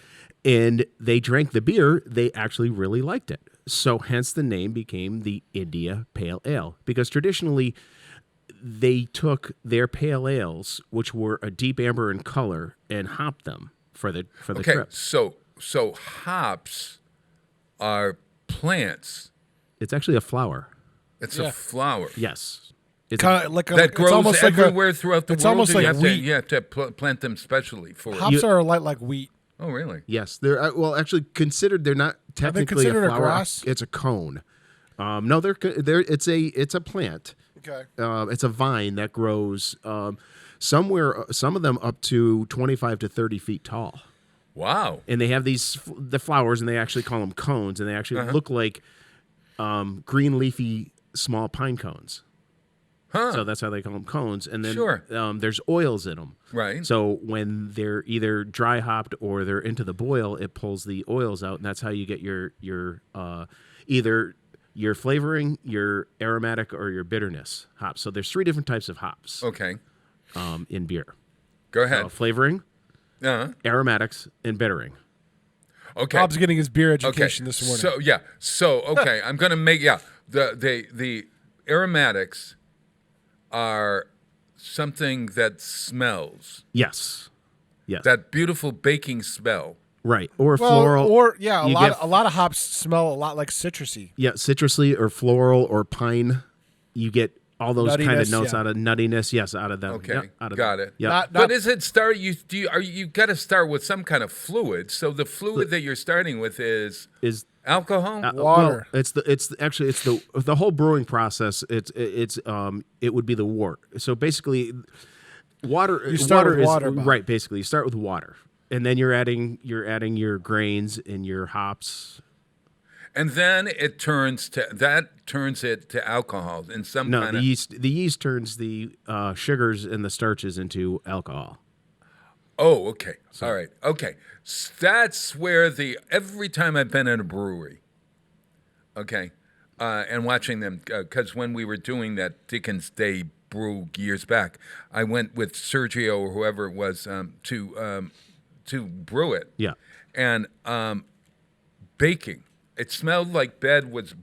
and they drank the beer, they actually really liked it. So hence the name became the India Pale Ale, because traditionally they took their pale ales, which were a deep amber in color, and hopped them for the trip.
So hops are plants.
It's actually a flower.
It's a flower.
Yes.
Kind of like
that grows
it's almost
everywhere throughout the
it's
world.
almost like wheat.
You have to plant them specially for
Hops are like wheat.
Oh, really?
Yes, they're actually considered. They're not technically
considered
a
a
flower.
grass?
It's a cone. No, they're it's a plant.
Okay.
It's a vine that grows somewhere. Some of them up to 25 to 30 feet tall.
Wow.
And they have the flowers, and they actually call them cones, and they actually look like green leafy small pine cones. So that's how they call them cones. And then there's oils in them.
Right.
So when they're either dry hopped or they're into the boil, it pulls the oils out, and that's how you get your either your flavoring, your aromatic, or your bitterness hops. So there's 3 different types of hops.
Okay.
In beer.
Go ahead.
Flavoring, aromatics, and bittering.
Okay.
Bob's getting his beer education this morning.
So okay, I'm gonna make the aromatics are something that smells.
Yes. Yes.
That beautiful baking smell.
Right. Or floral.
Or a lot of hops smell a lot like citrusy.
Yeah, citrusy or floral or pine. You get all those kind of
Nuttiness,
notes
yeah.
out of nuttiness. Yes, out of them.
Okay,
Yep, out of
got
them.
it.
Yeah.
But is it start? You got to start with some kind of fluid. So the fluid that you're starting with is alcohol,
water.
Well, it's the whole brewing process. It would be the wort. So basically, water.
You start
water
with water,
is
Bob.
right. Basically, you start with water, and then you're adding your grains and your hops.
and then it turns it to alcohol in some
No,
kind
the
of
yeast. The yeast turns the sugars and the starches into alcohol.
Oh, okay. All right. Okay. That's where every time I've been in a brewery, okay, and watching them, because when we were doing that Dickens Day brew years back, I went with Sergio or whoever it was to brew it.
Yeah.
And baking. It smelled like bread was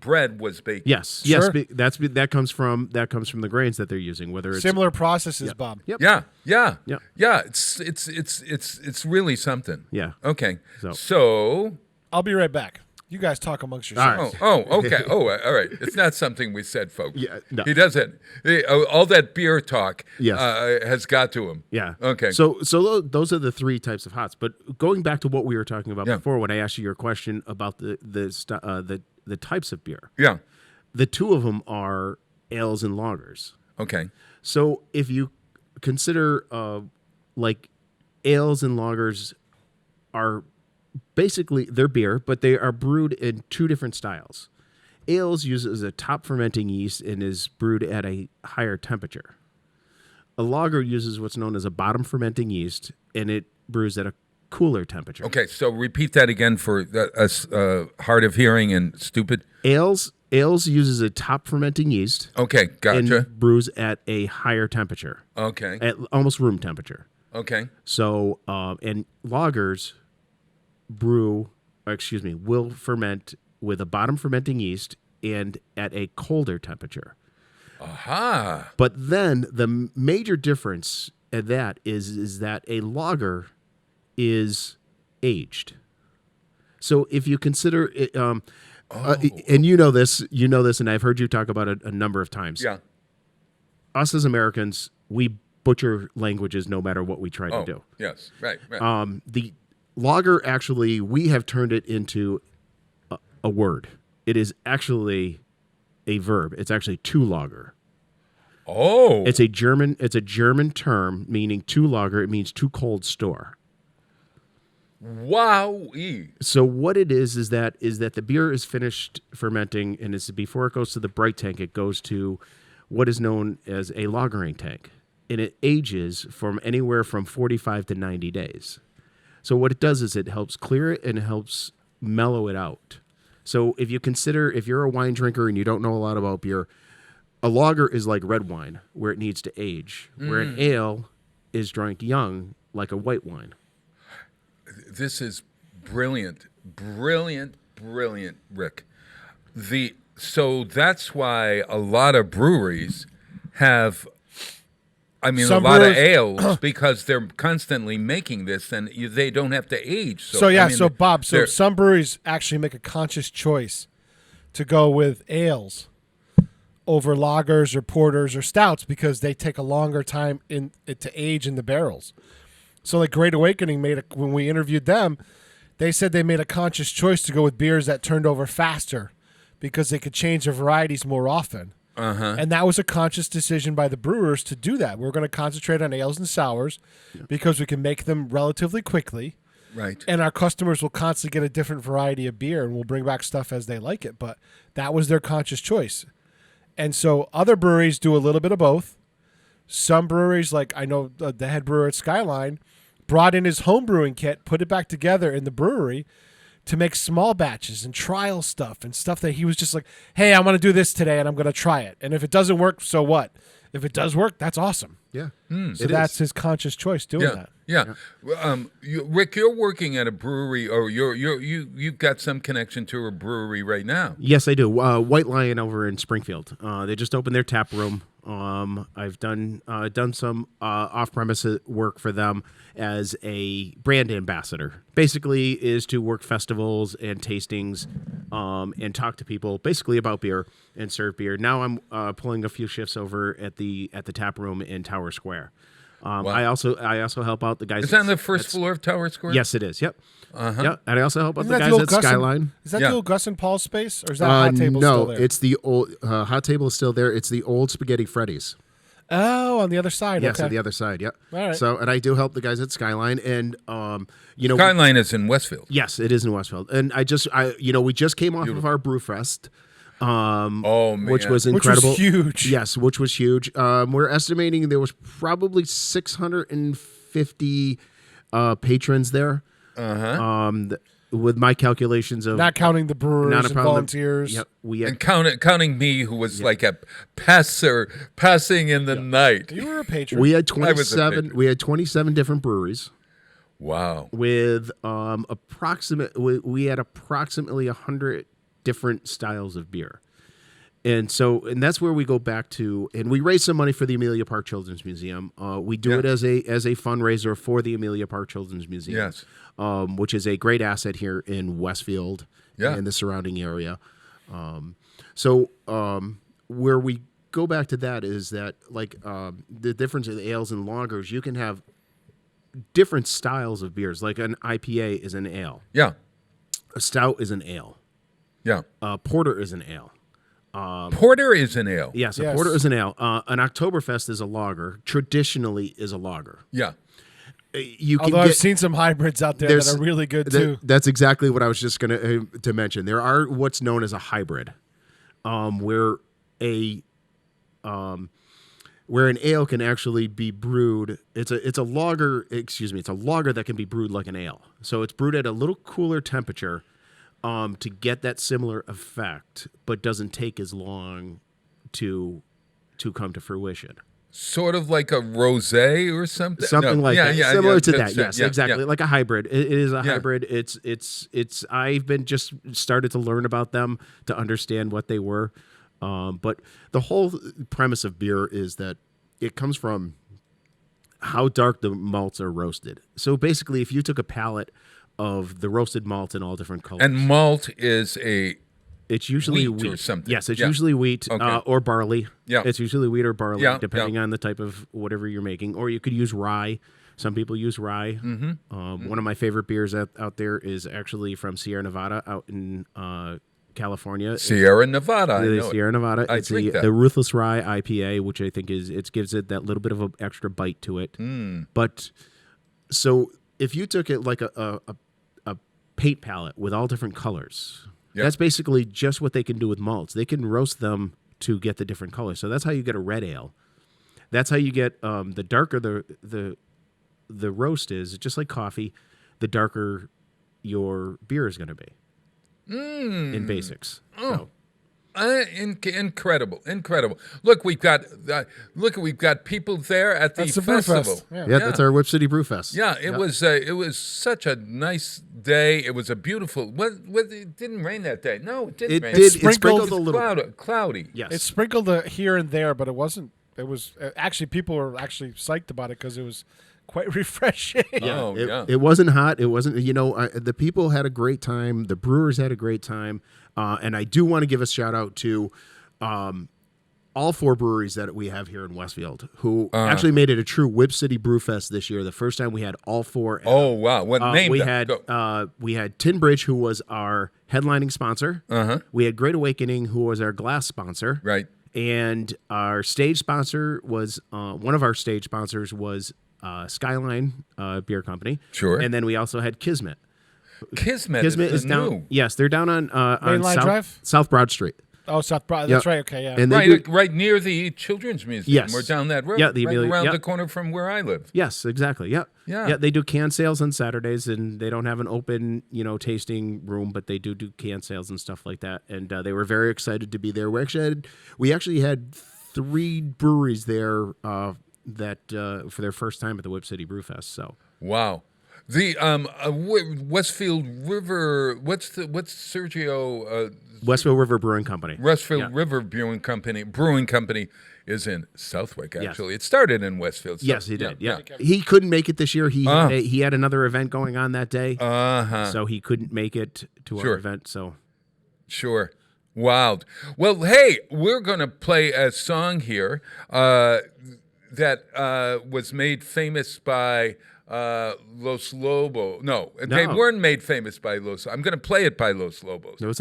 baking.
Yes.
Sure.
Yes. That comes from the grains that they're using. Whether it's
Similar processes, Bob.
Yep.
Yeah.
Yep.
Yeah. It's really something.
Yeah.
Okay.
So-
So
I'll be right back. You guys talk amongst
All
yourselves.
right.
okay. All right. It's not something we said, folks.
Yeah, no.
He doesn't. All that beer talk
Yes.
has got to him.
Yeah.
Okay.
So those are the 3 types of hops. But going back to what we were talking about
Yeah.
before, when I asked you your question about the types of beer,
Yeah.
the 2 of them are ales and lagers.
Okay.
So if you consider like ales and lagers are basically they're beer, but they are brewed in two different styles. Ales uses a top fermenting yeast and is brewed at a higher temperature. A lager uses what's known as a bottom fermenting yeast, and it brews at a cooler temperature.
Okay, so repeat that again for us hard of hearing and stupid.
Ales uses a top fermenting yeast.
Okay, gotcha.
And brews at a higher temperature.
Okay.
At almost room temperature.
Okay.
So, and lagers will ferment with a bottom fermenting yeast and at a colder temperature.
Aha.
But then the major difference at that is that a lager is aged. So if you consider it, and you know this, and I've heard you talk about it a number of times.
Yeah.
Us as Americans, we butcher languages no matter what we try to do.
Yes, right.
The lager, actually, we have turned it into a word. It is actually a verb. It's actually to lager.
Oh.
It's a German term meaning to lager. It means to cold store.
Wow.
So what it is that the beer is finished fermenting, and before it goes to the bright tank, it goes to what is known as a lagering tank, and it ages from anywhere from 45 to 90 days. So what it does is it helps clear it and it helps mellow it out. So if you're a wine drinker and you don't know a lot about beer, a lager is like red wine where it needs to age, where an ale is drunk young like a white wine.
This is brilliant, Rick. So that's why a lot of breweries have, a lot of ales because they're constantly making this, and they don't have to age.
So Bob, some breweries actually make a conscious choice to go with ales over lagers or porters or stouts because they take a longer time to age in the barrels. So like Great Awakening when we interviewed them, they said they made a conscious choice to go with beers that turned over faster because they could change their varieties more often. And that was a conscious decision by the brewers to do that. We're going to concentrate on ales and sours because we can make them relatively quickly.
Right.
And our customers will constantly get a different variety of beer, and we'll bring back stuff as they like it. But that was their conscious choice. And so other breweries do a little bit of both. Some breweries, like I know the head brewer at Skyline, brought in his home brewing kit, put it back together in the brewery to make small batches and trial stuff and stuff that he was just like, hey, I'm going to do this today and I'm going to try it. And if it doesn't work, so what? If it does work, that's awesome.
Yeah.
So that's his conscious choice doing that.
Yeah. Rick, you're working at a brewery, or you've got some connection to a brewery right now.
Yes, I do. White Lion over in Springfield. They just opened their tap room. I've done some off-premise work for them as a brand ambassador. Basically, is to work festivals and tastings, and talk to people basically about beer and serve beer. Now I'm pulling a few shifts over at the tap room in Tower Square.
Wow.
I also help out the guys.
Is that on the first floor of Tower Square?
Yes, it is. Yep. Yep. And I also help out
Isn't
the
that
guys
the
at Skyline.
Is that the old Gus and Paul's space, or is that Hot Table
no,
still there?
it's the old Hot Table is still there. It's the old Spaghetti Freddy's.
Oh, on the other side.
Yes,
okay.
on the other side. Yep.
All right.
So, and I do help the guys at Skyline, and
Skyline is in Westfield.
Yes, it is in Westfield, and we just came off of our Brewfest. Which was incredible.
Which was huge.
Yes, which was huge. We're estimating there was probably 650 patrons there. With my calculations of
not counting the brewers and volunteers.
Yep,
and counting me, who was like a passing in the night.
You were a patron.
We had 27. We had 27 different breweries.
Wow.
With we had approximately 100 different styles of beer. And that's where we go back to, and we raise some money for the Amelia Park Children's Museum. We do it as a fundraiser for the Amelia Park Children's Museum.
Yes.
Which is a great asset here in Westfield and the surrounding area. Where we go back to that is that, like, the difference in ales and lagers, you can have different styles of beers. Like an IPA is an ale.
Yeah.
A stout is an ale.
Yeah.
Porter is an ale.
Porter is an ale.
Yes, a
Yes.
porter is an ale. An Oktoberfest is a lager. Traditionally, is a lager.
Yeah.
You can
Although
get,
I've seen some hybrids out there that
there's-
are really good too.
That's exactly what I was just going to mention. There are what's known as a hybrid, where an ale can actually be brewed. It's a lager. Excuse me. It's a lager that can be brewed like an ale. So it's brewed at a little cooler temperature to get that similar effect, but doesn't take as long to come to fruition.
Sort of like a rosé or something.
Something like that. Similar to that. Yes,
yeah,
exactly.
yeah.
Like a hybrid. It is a
Yeah.
hybrid. It's I've been just started to learn about them to understand what they were. But the whole premise of beer is that it comes from how dark the malts are roasted. So basically, if you took a pallet of the roasted malt in all different colors.
And malt is
it's usually
wheat or something.
Yes, it's
Yeah.
usually wheat
Okay.
or barley.
Yeah.
It's usually wheat or barley,
Yeah,
depending
yeah.
on the type of whatever you're making. Or you could use rye. Some people use rye.
Mm-hmm.
One of my favorite beers out there is actually from Sierra Nevada out in California.
Sierra Nevada. I
The
know it.
Sierra Nevada.
I
It's
drink that.
the Ruthless Rye IPA, which I think gives it that little bit of an extra bite to it. But so if you took it like a paint palette with all different colors,
Yep.
that's basically just what they can do with malts. They can roast them to get the different colors. So that's how you get a red ale. That's how you get the darker the roast is. Just like coffee, the darker your beer is going to be. In basics. So.
Incredible. Look, we've got people there at the
That's the Brew
festival.
Fest. Yeah.
Yeah, that's our Whip City Brew Fest.
Yeah, it was such a nice day. It was a beautiful. It didn't rain that day. No, it didn't
It
rain.
did. It
sprinkled
sprinkled a little.
Cloudy.
Yes.
It sprinkled here and there, but it wasn't. It was actually people were actually psyched about it because it was quite refreshing.
Oh, yeah.
It wasn't hot. It wasn't, the people had a great time. The brewers had a great time. And I do want to give a shout out to all four breweries that we have here in Westfield who actually made it a true Whip City Brew Fest this year. The first time we had all four.
Oh, wow. What name?
We had Tin Bridge, who was our headlining sponsor. We had Great Awakening, who was our glass sponsor.
Right.
And our stage sponsor was, one of our stage sponsors was Skyline Beer Company.
Sure.
And then we also had Kismet.
Kismet
is down.
new.
Yes, they're down on
Mainline Drive?
South Broad Street.
Oh, South Broad.
Yep.
That's right. Okay, yeah.
And they do,
Right near the Children's Museum.
Yes.
We're down that road.
Yeah, the
right
Amelia-
around
yep.
the corner from where I live.
yes, exactly. Yep.
Yeah.
They do can sales on Saturdays, and they don't have an open, tasting room, but they do can sales and stuff like that. And they were very excited to be there. We actually had 3 breweries there that for their first time at the Whip City Brew Fest. So.
Wow. The Westfield River. What's Sergio?
Westfield River Brewing Company.
Westfield River Brewing Company is in Southwick.
Yes.
Actually, it started in Westfield. So,
Yes, he did. Yeah. He couldn't make it this year. He had another event going on that day, so he couldn't make it to our
Sure.
event. So.
Sure. Wild. Well, hey, we're going to play a song here that was made famous by Los Lobos. No, they
No.
weren't made famous by Los. I'm going to play it by Los Lobos.
It was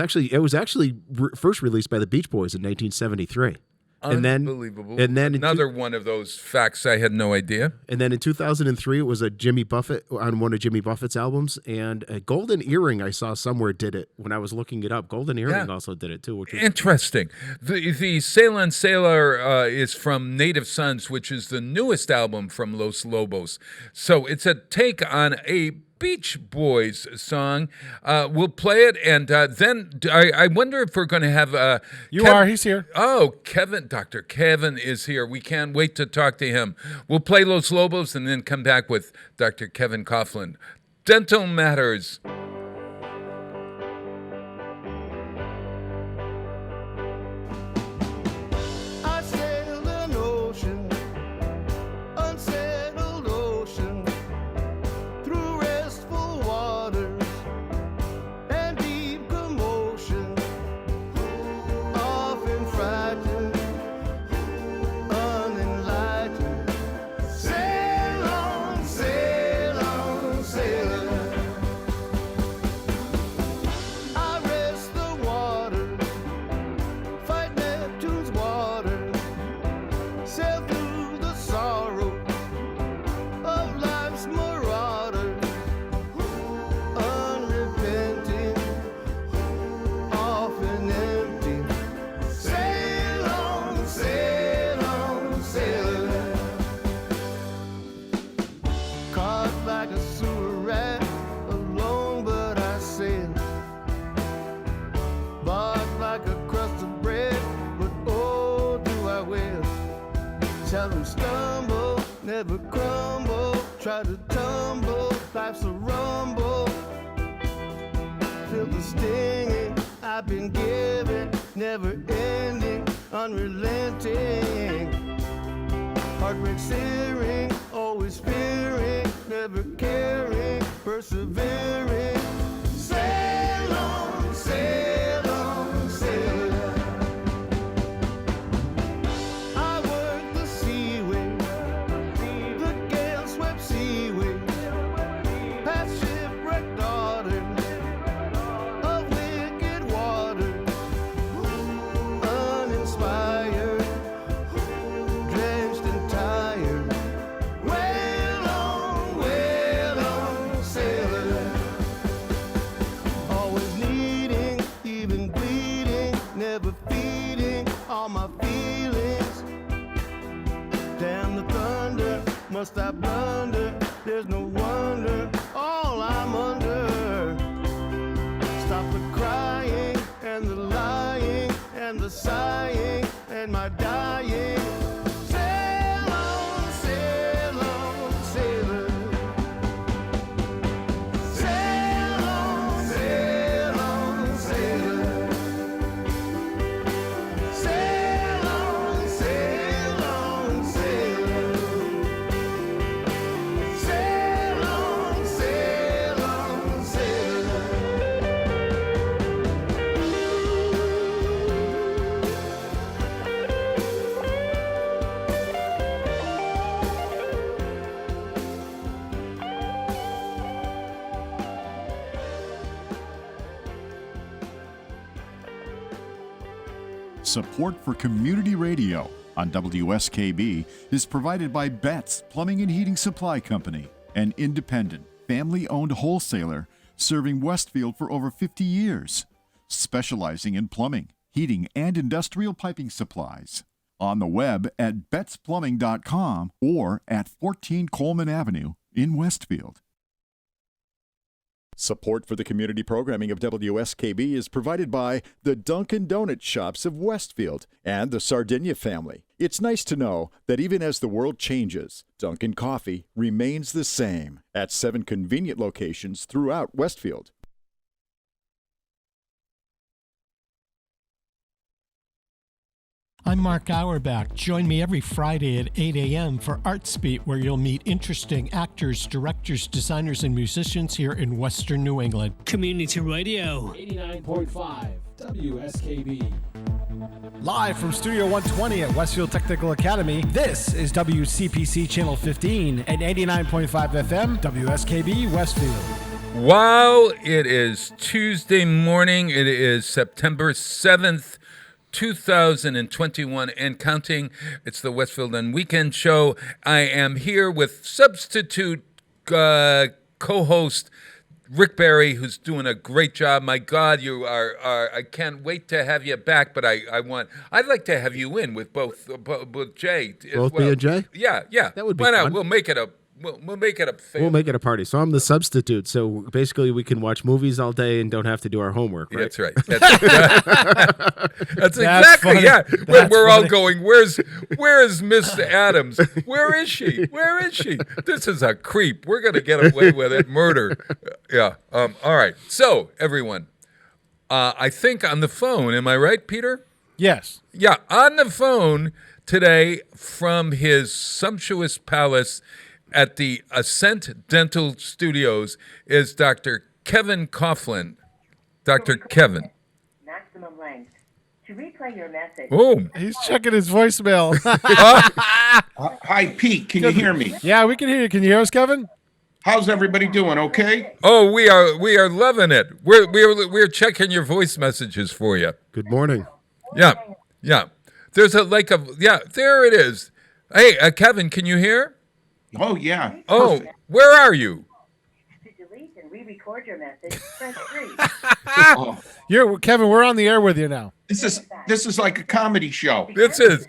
actually first released by the Beach Boys in 1973.
Unbelievable.
And then
another one of those facts I had no idea.
And then in 2003, it was a Jimmy Buffett on one of Jimmy Buffett's albums, and a Golden Earring I saw somewhere did it when I was looking it up. Golden Earring also did it too. Which was
Interesting. The Ceylon Sailor is from Native Sons, which is the newest album from Los Lobos. So it's a take on a Beach Boys song. We'll play it, and then I wonder if we're going to have...
He's here.
Oh, Dr. Kevin is here. We can't wait to talk to him. We'll play Los Lobos and then come back with Dr. Kevin Coughlin. Dental Matters.
I sailed an ocean, unsettled ocean, through restful waters and deep commotion, often frightened, unenlightened. Sail on, sailor. while I'm stumble, never crumble, try to tumble, life's a rumble. Feel the stinging I've been given, never ending, unrelenting. Heartbreak searing, always fearing, never caring, persevering. Sail on, sail on, sail on. I work the seaway, the gale swept seaway, past shipwrecked daughter of wicked water, uninspired, drenched and tired. Wail on, sailor. Always needing, even bleeding, never feeding all my feelings. Damn the thunder, must I blunder? There's no wonder, all I'm under. Stop the crying and the lying and the sighing and my dying. Sail on, sailor. Sail on, sailor. Sail on, sailor. Sail on, sailor.
Support for community radio on WSKB is provided by Betts Plumbing and Heating Supply Company, an independent, family-owned wholesaler serving Westfield for over 50 years, specializing in plumbing, heating, and industrial piping supplies. On the web at bettsplumbing.com or at 14 Coleman Avenue in Westfield. Support for the community programming of WSKB is provided by the Dunkin' Donut Shops of Westfield and the Sardinia family. It's nice to know that even as the world changes, Dunkin' Coffee remains the same at 7 convenient locations throughout Westfield.
I'm Mark Auerbach. Join me every Friday at 8 a.m. for Arts Beat, where you'll meet interesting actors, directors, designers, and musicians here in Western New England.
Community Radio.
89.5 WSKB.
Live from Studio 120 at Westfield Technical Academy, this is WCPC Channel 15 and 89.5 FM, WSKB Westfield.
While it is Tuesday morning, it is September 7th, 2021 and counting. It's the Westfield and Weekend Show. I am here with substitute co-host Rick Barry, who's doing a great job. My God, you are I can't wait to have you back, but I'd like to have you in with both Jay.
Both me and Jay?
Yeah.
That would be
Why not?
fun.
We'll make it a We'll make it a family.
We'll make it a party. So I'm the substitute. So basically, we can watch movies all day and don't have to do our homework, right?
That's right. That's exactly,
funny.
yeah.
That's
We're all
funny.
going, where is Miss Adams? Where is she? Where is she? This is a creep. We're going to get away with it. Murder. Yeah. All right. So, everyone, I think on the phone, am I right, Peter?
Yes.
Yeah, on the phone today from his sumptuous palace at the Ascent Dental Studios is Dr. Kevin Coughlin. Dr. Kevin.
Maximum length. To replay your message.
Oh.
He's checking his voicemail.
Hi, Pete. Can you hear me?
Yeah, we can hear you. Can you hear us, Kevin?
How's everybody doing? Okay.
Oh, we are loving it. We're checking your voice messages for you.
Good morning.
Yeah. There's there it is. Hey, Kevin, can you hear?
Oh yeah.
Oh, where are you?
To delete and re-record your message, press 3.
Oh,
Kevin, we're on the air with you now.
this is like a comedy show.
This is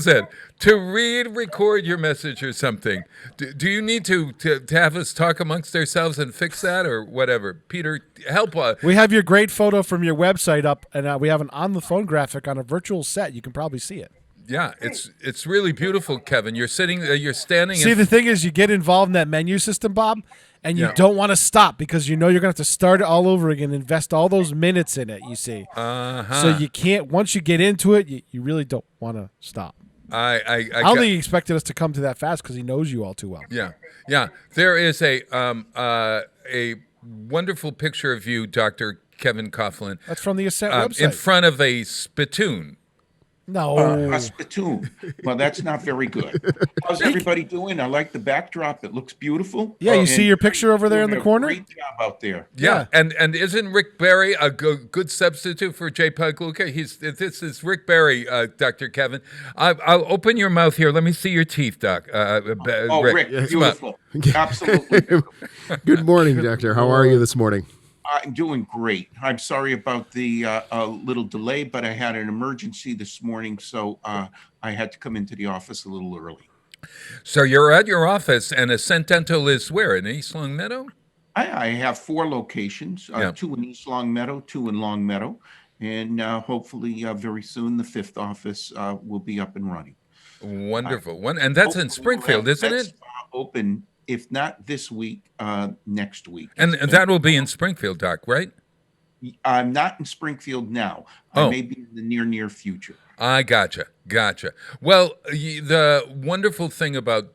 it. To record your message or something. Do you need to have us talk amongst ourselves and fix that or whatever? Peter, help us.
We have your great photo from your website up, and we have an on-the-phone graphic on a virtual set. You can probably see it.
Yeah, it's really beautiful, Kevin. You're standing.
See, the thing is, you get involved in that menu system, Bob, and you
Yeah.
don't want to stop because you know you're going to have to start it all over again, invest all those minutes in it, you see. So you can't, once you get into it, you really don't want to stop.
I
don't think he expected us to come to that fast because he knows you all too well.
Yeah. There is a wonderful picture of you, Dr. Kevin Coughlin.
That's from the Ascent website.
In front of a spittoon.
No.
A spittoon. Well, that's not very good. How's everybody doing? I like the backdrop. It looks beautiful.
Yeah, you see your picture over there in the corner?
Great job out there.
Yeah. And isn't Rick Barry a good substitute for J. Pugluka? This is Rick Barry, Dr. Kevin. I'll open your mouth here. Let me see your teeth, Doc.
Rick, beautiful. Absolutely.
Good morning, Doctor. How are you this morning?
I'm doing great. I'm sorry about the little delay, but I had an emergency this morning, so I had to come into the office a little early.
So you're at your office, and Ascent Dental is where? In East Long Meadow?
I have 4 locations, 2 in East Long Meadow, 2 in Long Meadow, and hopefully very soon the 5th office will be up and running.
Wonderful. And that's in Springfield, isn't it?
Open, if not this week, next week.
And that will be in Springfield, Doc, right?
I'm not in Springfield now. I may be in the near future.
I gotcha. Well, the wonderful thing about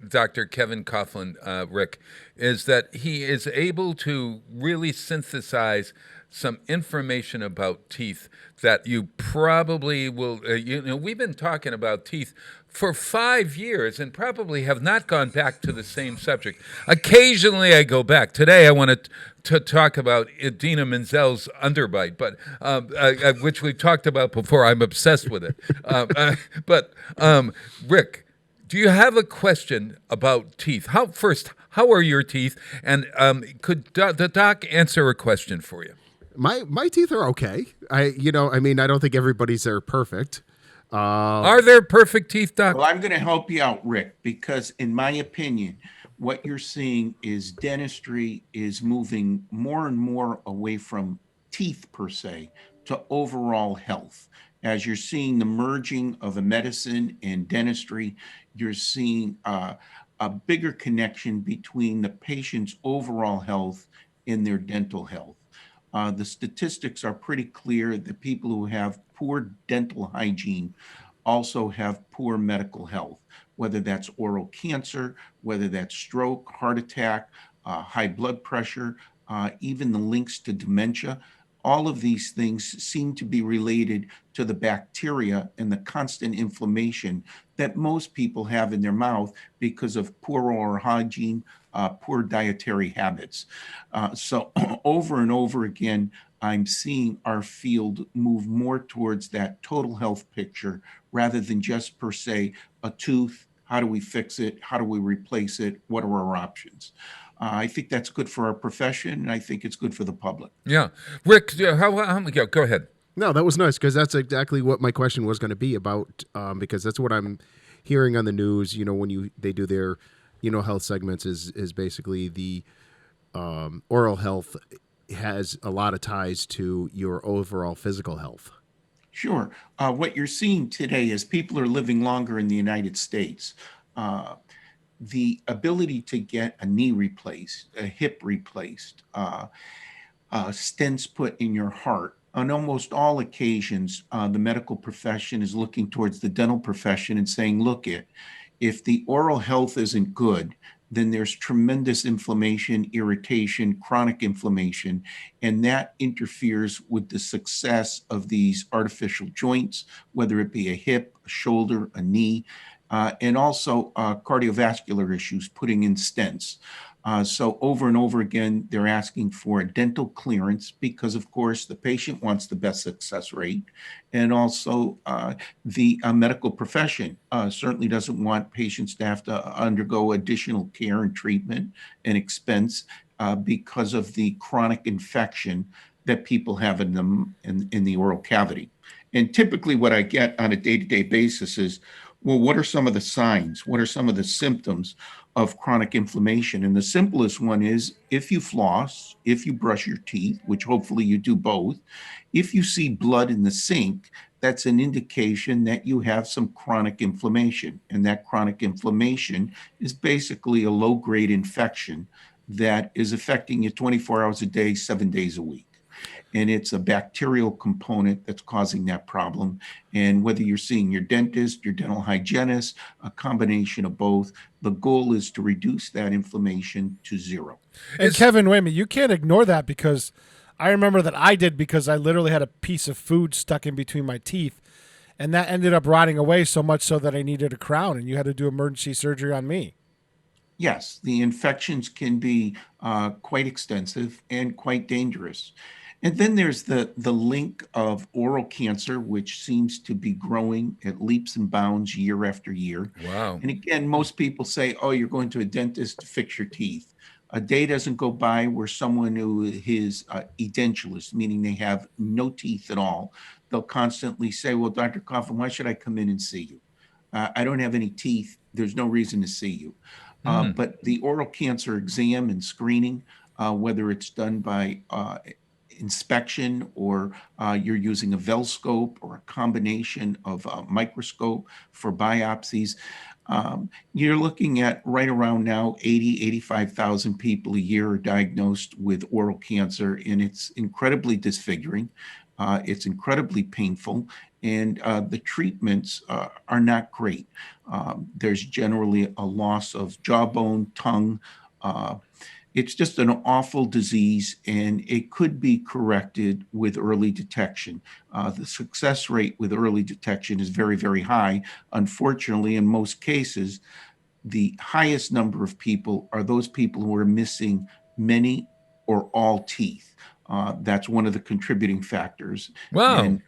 Dr. Kevin Coughlin, Rick, is that he is able to really synthesize some information about teeth that you probably will, we've been talking about teeth for 5 years and probably have not gone back to the same subject. Occasionally I go back. Today I want to talk about Idina Menzel's underbite, but which we've talked about before. I'm obsessed with it. But Rick, do you have a question about teeth? How are your teeth? And could the doc answer a question for you?
My teeth are okay. I don't think everybody's are perfect.
Are there perfect teeth, Doc?
Well, I'm going to help you out, Rick, because in my opinion, what you're seeing is dentistry is moving more and more away from teeth per se to overall health. As you're seeing the merging of a medicine and dentistry, you're seeing a bigger connection between the patient's overall health and their dental health. The statistics are pretty clear that people who have poor dental hygiene also have poor medical health, whether that's oral cancer, whether that's stroke, heart attack, high blood pressure, even the links to dementia. All of these things seem to be related to the bacteria and the constant inflammation that most people have in their mouth because of poor oral hygiene, poor dietary habits. So over and over again, I'm seeing our field move more towards that total health picture rather than just per se a tooth. How do we fix it? How do we replace it? What are our options? I think that's good for our profession, and I think it's good for the public.
Yeah. Rick, go ahead.
No, that was nice because that's exactly what my question was going to be about because that's what I'm hearing on the news, when they do their, health segments is basically the oral health has a lot of ties to your overall physical health.
Sure. What you're seeing today is people are living longer in the United States. The ability to get a knee replaced, a hip replaced, stents put in your heart, on almost all occasions, the medical profession is looking towards the dental profession and saying, look, if the oral health isn't good, then there's tremendous inflammation, irritation, chronic inflammation, and that interferes with the success of these artificial joints, whether it be a hip, a shoulder, a knee, and also cardiovascular issues, putting in stents. So over and over again, they're asking for a dental clearance because, of course, the patient wants the best success rate. And also the medical profession certainly doesn't want patients to have to undergo additional care and treatment and expense because of the chronic infection that people have in them in the oral cavity. And typically what I get on a day-to-day basis is, well, what are some of the signs? What are some of the symptoms of chronic inflammation. And the simplest one is if you floss, if you brush your teeth, which hopefully you do both, if you see blood in the sink, that's an indication that you have some chronic inflammation. And that chronic inflammation is basically a low-grade infection that is affecting you 24 hours a day, 7 days a week. And it's a bacterial component that's causing that problem. And whether you're seeing your dentist, your dental hygienist, a combination of both, the goal is to reduce that inflammation to zero.
And Kevin, wait a minute, you can't ignore that, because I remember that I did, because I literally had a piece of food stuck in between my teeth, and that ended up rotting away so much so that I needed a crown, and you had to do emergency surgery on me.
Yes, the infections can be quite extensive and quite dangerous. And then there's the link of oral cancer, which seems to be growing at leaps and bounds year after year.
Wow.
And again, most people say, oh, you're going to a dentist to fix your teeth. A day doesn't go by where someone who is edentulous, meaning they have no teeth at all, they'll constantly say, well, Dr. Coffin, why should I come in and see you? I don't have any teeth. There's no reason to see you. But the oral cancer exam and screening, whether it's done by inspection or you're using a Velscope or a combination of a microscope for biopsies, you're looking at right around now 85,000 people a year are diagnosed with oral cancer, and it's incredibly disfiguring. It's incredibly painful, and the treatments are not great. There's generally a loss of jawbone, tongue. It's just an awful disease, and it could be corrected with early detection. The success rate with early detection is very, very high. Unfortunately, in most cases, the highest number of people are those people who are missing many or all teeth. That's one of the contributing factors.
Wow.
And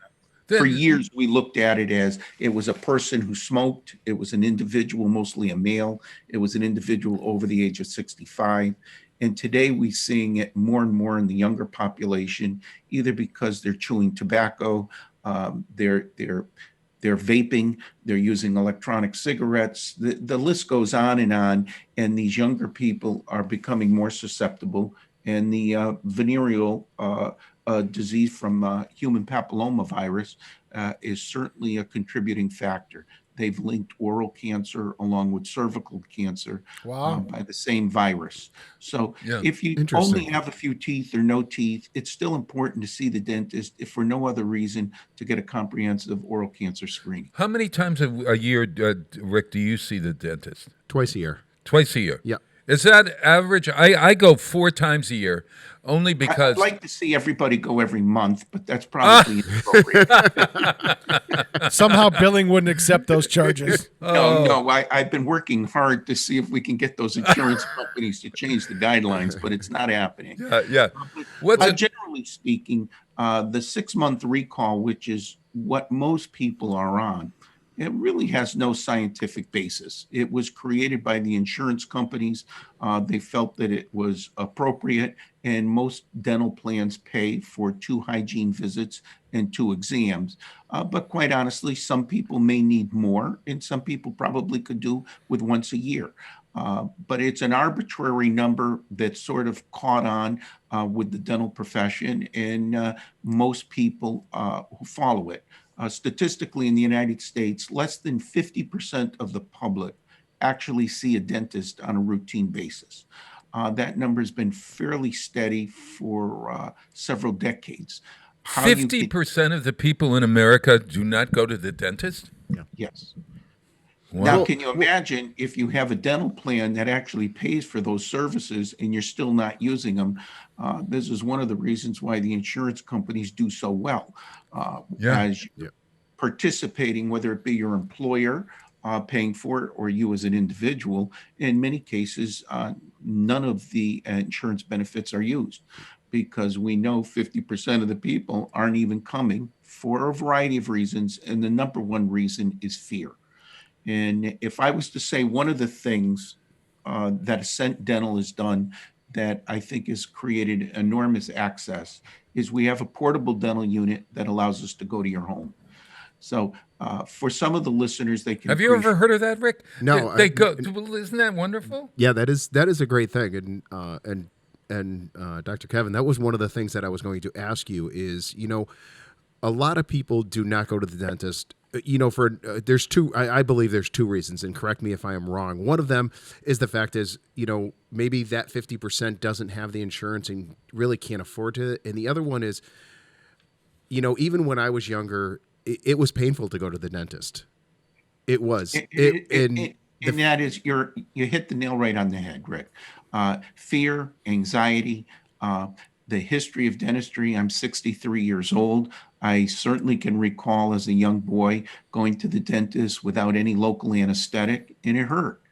for years, we looked at it as it was a person who smoked. It was an individual, mostly a male. It was an individual over the age of 65. And today we're seeing it more and more in the younger population, either because they're chewing tobacco, they're vaping, they're using electronic cigarettes. The list goes on, and these younger people are becoming more susceptible. And the venereal disease from human papillomavirus is certainly a contributing factor. They've linked oral cancer along with cervical cancer by the same virus. So if you only have a few teeth or no teeth, it's still important to see the dentist, if for no other reason, to get a comprehensive oral cancer screening.
How many times a year, Rick, do you see the dentist?
Twice a year.
Twice a year?
Yeah.
Is that average? I go 4 times a year, only because
I'd like to see everybody go every month, but that's probably inappropriate.
Somehow billing wouldn't accept those charges.
No, I've been working hard to see if we can get those insurance companies to change the guidelines, but it's not happening.
Yeah.
Generally speaking, the 6-month recall, which is what most people are on, it really has no scientific basis. It was created by the insurance companies. They felt that it was appropriate, and most dental plans pay for 2 hygiene visits and 2 exams. But quite honestly, some people may need more, and some people probably could do with once a year. But it's an arbitrary number that's sort of caught on with the dental profession, and most people who follow it. Statistically, in the United States, less than 50% of the public actually see a dentist on a routine basis. That number has been fairly steady for several decades.
50% of the people in America do not go to the dentist?
Yes.
Wow.
Now, can you imagine if you have a dental plan that actually pays for those services and you're still not using them? This is one of the reasons why the insurance companies do so well. As participating, whether it be your employer paying for it or you as an individual, in many cases, none of the insurance benefits are used, because we know 50% of the people aren't even coming for a variety of reasons. And the number one reason is fear. And if I was to say one of the things that Ascent Dental has done that I think has created enormous access is we have a portable dental unit that allows us to go to your home. So for some of the listeners, they can.
Have you ever heard of that, Rick?
No,
They go. Isn't that wonderful?
Yeah, that is a great thing, and Dr. Kevin, that was one of the things that I was going to ask you is, a lot of people do not go to the dentist. For there's two. I believe there's two reasons, and correct me if I am wrong. One of them is the fact is, maybe that 50% doesn't have the insurance and really can't afford to. And the other one is, even when I was younger, it was painful to go to the dentist. It was.
And that is, you hit the nail right on the head, Rick. Fear, anxiety, the history of dentistry. I'm 63 years old. I certainly can recall as a young boy going to the dentist without any local anesthetic, and it hurt.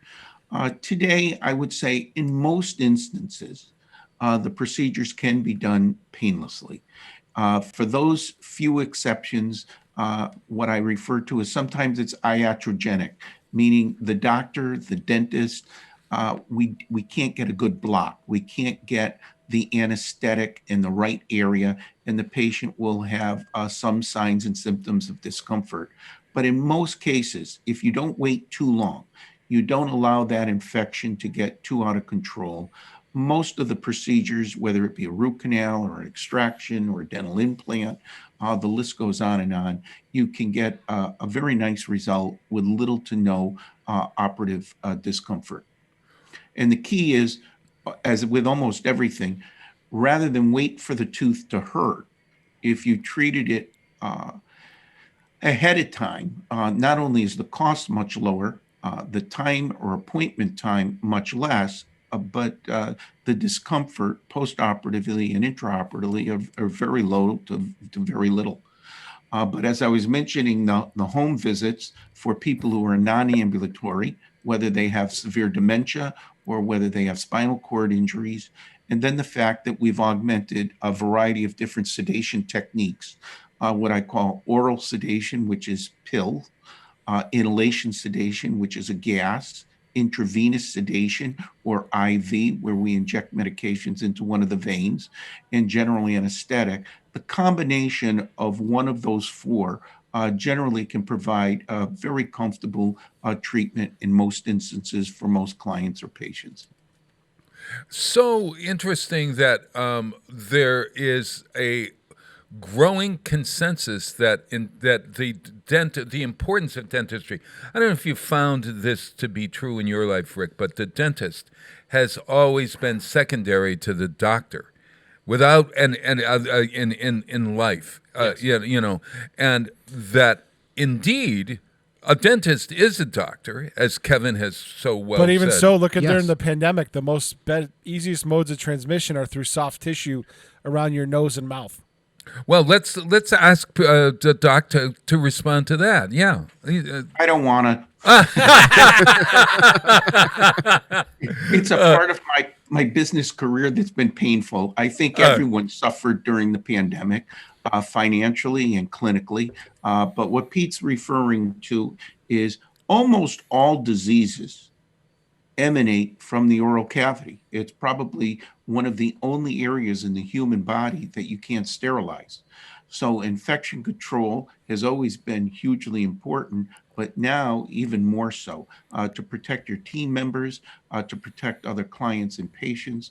Today, I would say in most instances, the procedures can be done painlessly. For those few exceptions, what I refer to as sometimes it's iatrogenic, meaning the doctor, the dentist, we can't get a good block. We can't get the anesthetic in the right area, and the patient will have some signs and symptoms of discomfort. But in most cases, if you don't wait too long, you don't allow that infection to get too out of control, most of the procedures, whether it be a root canal or an extraction or a dental implant, the list goes on and on, you can get a very nice result with little to no operative discomfort. And the key is, as with almost everything, rather than wait for the tooth to hurt, if you treated it ahead of time, not only is the cost much lower, the time or appointment time much less, but the discomfort post-operatively and intraoperatively are very low to very little. But as I was mentioning, the home visits for people who are non-ambulatory, whether they have severe dementia or whether they have spinal cord injuries, and then the fact that we've augmented a variety of different sedation techniques, what I call oral sedation, which is pill, inhalation sedation, which is a gas, intravenous sedation or IV, where we inject medications into one of the veins, and general anesthetic. The combination of one of those four generally can provide a very comfortable treatment in most instances for most clients or patients.
So interesting that there is a growing consensus that the importance of dentistry. I don't know if you found this to be true in your life, Rick, but the dentist has always been secondary to the doctor, without in life,
Yes.
and that indeed. A dentist is a doctor, as Kevin has so well said.
But even so, look at
Yes.
during the pandemic, the easiest modes of transmission are through soft tissue around your nose and mouth.
Well, let's ask the doc to respond to that. Yeah.
I don't want to. It's a part of my business career that's been painful. I think everyone suffered during the pandemic, financially and clinically. But what Pete's referring to is almost all diseases emanate from the oral cavity. It's probably one of the only areas in the human body that you can't sterilize. So infection control has always been hugely important, but now even more so, to protect your team members, to protect other clients and patients.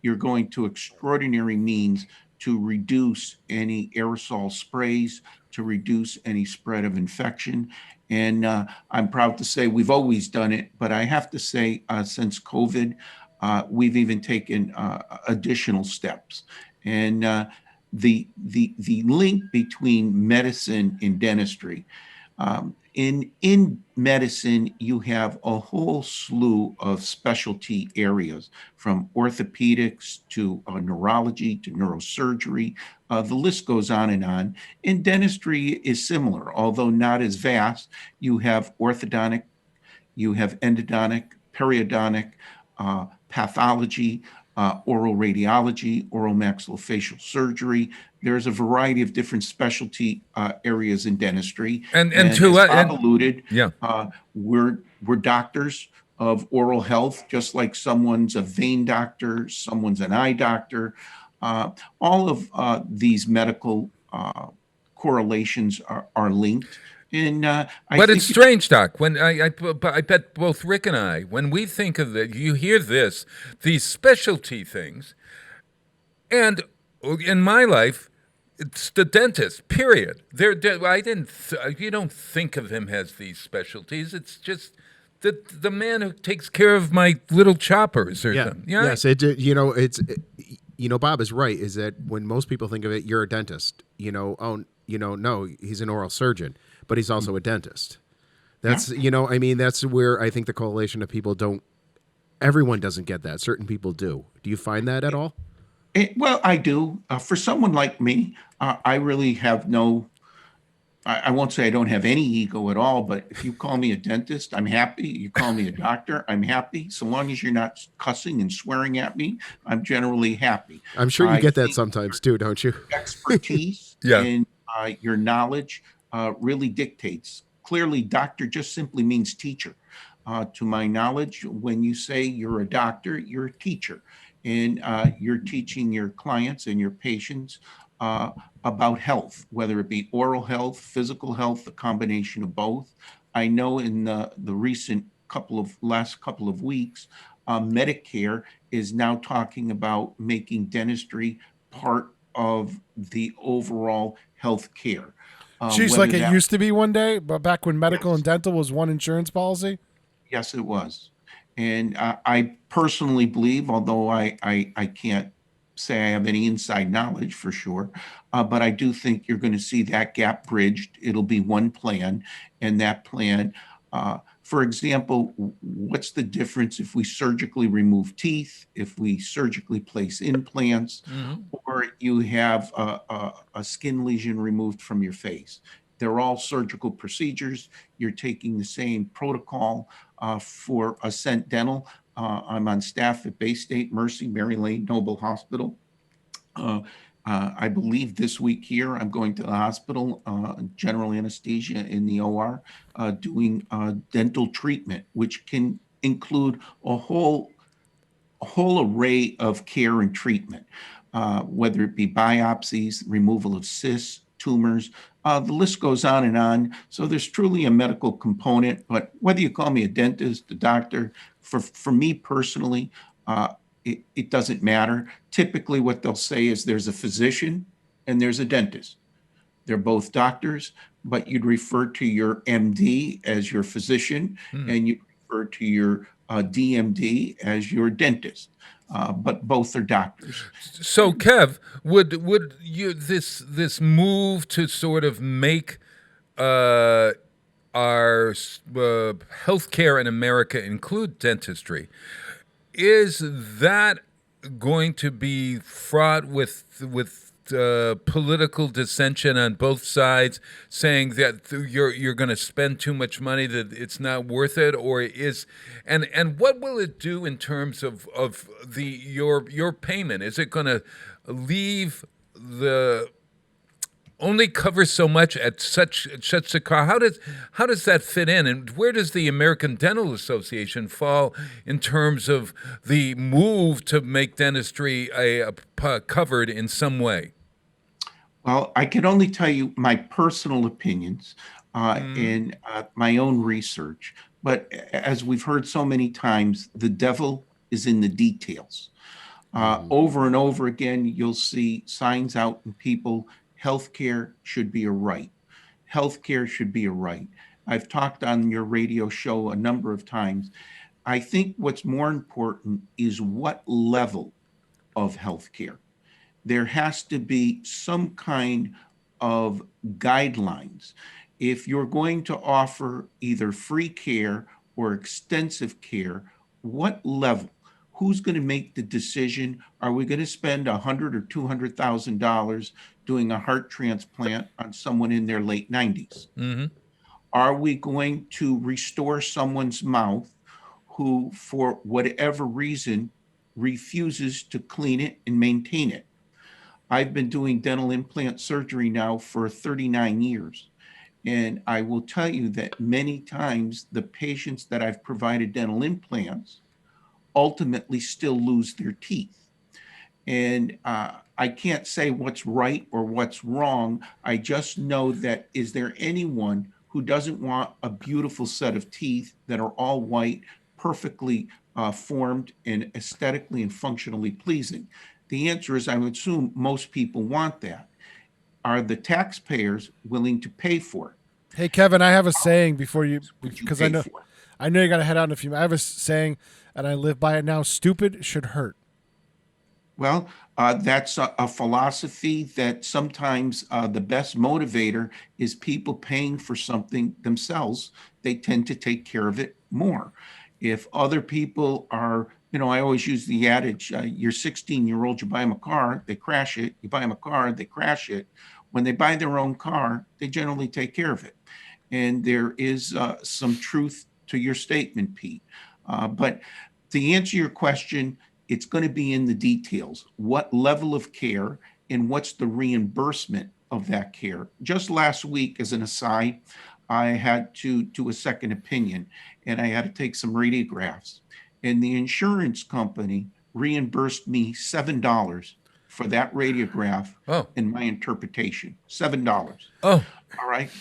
You're going to extraordinary means to reduce any aerosol sprays, to reduce any spread of infection. And I'm proud to say we've always done it, but I have to say since COVID, we've even taken additional steps. And the link between medicine and dentistry. In medicine, you have a whole slew of specialty areas, from orthopedics to neurology to neurosurgery. The list goes on and on. And dentistry is similar, although not as vast. You have orthodontic, you have endodontic, periodontic, pathology, oral radiology, oral maxillofacial surgery. There's a variety of different specialty areas in dentistry.
And
as
to
Bob alluded,
yeah.
We're doctors of oral health, just like someone's a vein doctor, someone's an eye doctor. All of these medical correlations are linked. And
but it's strange, Doc. When I bet both Rick and I, when we think of it, you hear these specialty things, and in my life, it's the dentist. Period. You don't think of him as these specialties. It's just the man who takes care of my little choppers or something. Yeah.
Yes. Bob is right. Is that when most people think of it, you're a dentist. No, he's an oral surgeon, but he's also a dentist. That's that's where I think the correlation of people don't. Everyone doesn't get that. Certain people do. Do you find that at all?
Well, I do. For someone like me, I really have I won't say I don't have any ego at all, but if you call me a dentist, I'm happy. You call me a doctor, I'm happy. So long as you're not cussing and swearing at me, I'm generally happy.
I'm sure you get that sometimes too, don't you?
Expertise and your knowledge really dictates. Clearly, doctor just simply means teacher. To my knowledge, when you say you're a doctor, you're a teacher. And you're teaching your clients and your patients about health, whether it be oral health, physical health, a combination of both. I know in the recent last couple of weeks, Medicare is now talking about making dentistry part of the overall health care.
Geez, like it used to be one day, but back when medical and dental was one insurance policy?
Yes, it was. And I personally believe, although I can't say I have any inside knowledge for sure, but I do think you're going to see that gap bridged. It'll be one plan, and that plan, for example, what's the difference if we surgically remove teeth, if we surgically place implants, or you have a skin lesion removed from your face? They're all surgical procedures. You're taking the same protocol. For Ascent Dental, I'm on staff at Bay State, Mercy, Mary Lane, Noble Hospital. I believe this week here, I'm going to the hospital, general anesthesia in the OR, doing dental treatment, which can include a whole array of care and treatment, whether it be biopsies, removal of cysts, tumors, the list goes on and on. So there's truly a medical component, but whether you call me a dentist, a doctor, for me personally, it doesn't matter. Typically what they'll say is there's a physician and there's a dentist. They're both doctors, but you'd refer to your MD as your physician and you'd refer to your DMD as your dentist. But both are doctors.
So, Kev, would you this move to sort of make our healthcare in America include dentistry, is that going to be fraught with political dissension on both sides, saying that you're going to spend too much money, that it's not worth it, or is, and what will it do in terms of your payment? Is it going to leave only cover so much at such a cost? How does that fit in, and where does the American Dental Association fall in terms of the move to make dentistry covered in some way?
Well, I can only tell you my personal opinions and my own research. But as we've heard so many times, the devil is in the details. Over and over again, you'll see signs out in people, healthcare should be a right. Healthcare should be a right. I've talked on your radio show a number of times. I think what's more important is what level of healthcare. There has to be some kind of guidelines. If you're going to offer either free care or extensive care, what level? Who's going to make the decision? Are we going to spend $100,000 or $200,000 doing a heart transplant on someone in their late 90s? Are we going to restore someone's mouth who, for whatever reason, refuses to clean it and maintain it? I've been doing dental implant surgery now for 39 years. And I will tell you that many times the patients that I've provided dental implants ultimately still lose their teeth. And I can't say what's right or what's wrong. I just know that is there anyone who doesn't want a beautiful set of teeth that are all white, perfectly formed, and aesthetically and functionally pleasing? The answer is I would assume most people want that. Are the taxpayers willing to pay for it?
Hey, Kevin, I have a saying before you,
What you
because
pay
I know,
for.
I know you got to head out in a few minutes. I have a saying, and I live by it now. Stupid should hurt.
Well, that's a philosophy that sometimes the best motivator is people paying for something themselves. They tend to take care of it more. If other people are, I always use the adage, you're 16-year-old, you buy them a car, they crash it. You buy them a car, they crash it. When they buy their own car, they generally take care of it. And there is some truth to your statement, Pete. But to answer your question, it's going to be in the details. What level of care and what's the reimbursement of that care? Just last week, as an aside, I had to do a second opinion and I had to take some radiographs. And the insurance company reimbursed me $7 for that radiograph in my interpretation. $7.
Oh.
All right.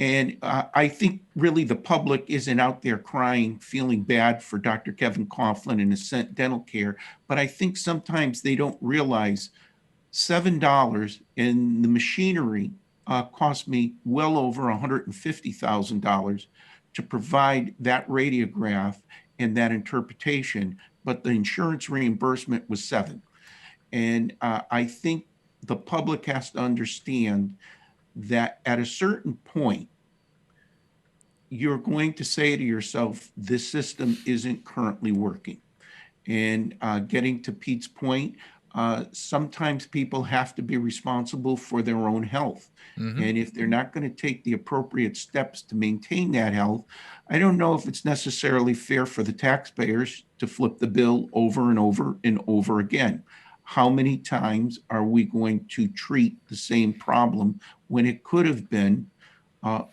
And I think really the public isn't out there crying, feeling bad for Dr. Kevin Coughlin and Ascent Dental Care, but I think sometimes they don't realize $7 in the machinery cost me well over $150,000 to provide that radiograph and that interpretation, but the insurance reimbursement was $7. And I think the public has to understand that at a certain point, you're going to say to yourself, this system isn't currently working. And getting to Pete's point, sometimes people have to be responsible for their own health.
Mm-hmm.
And if they're not going to take the appropriate steps to maintain that health, I don't know if it's necessarily fair for the taxpayers to flip the bill over and over and over again. How many times are we going to treat the same problem when it could have been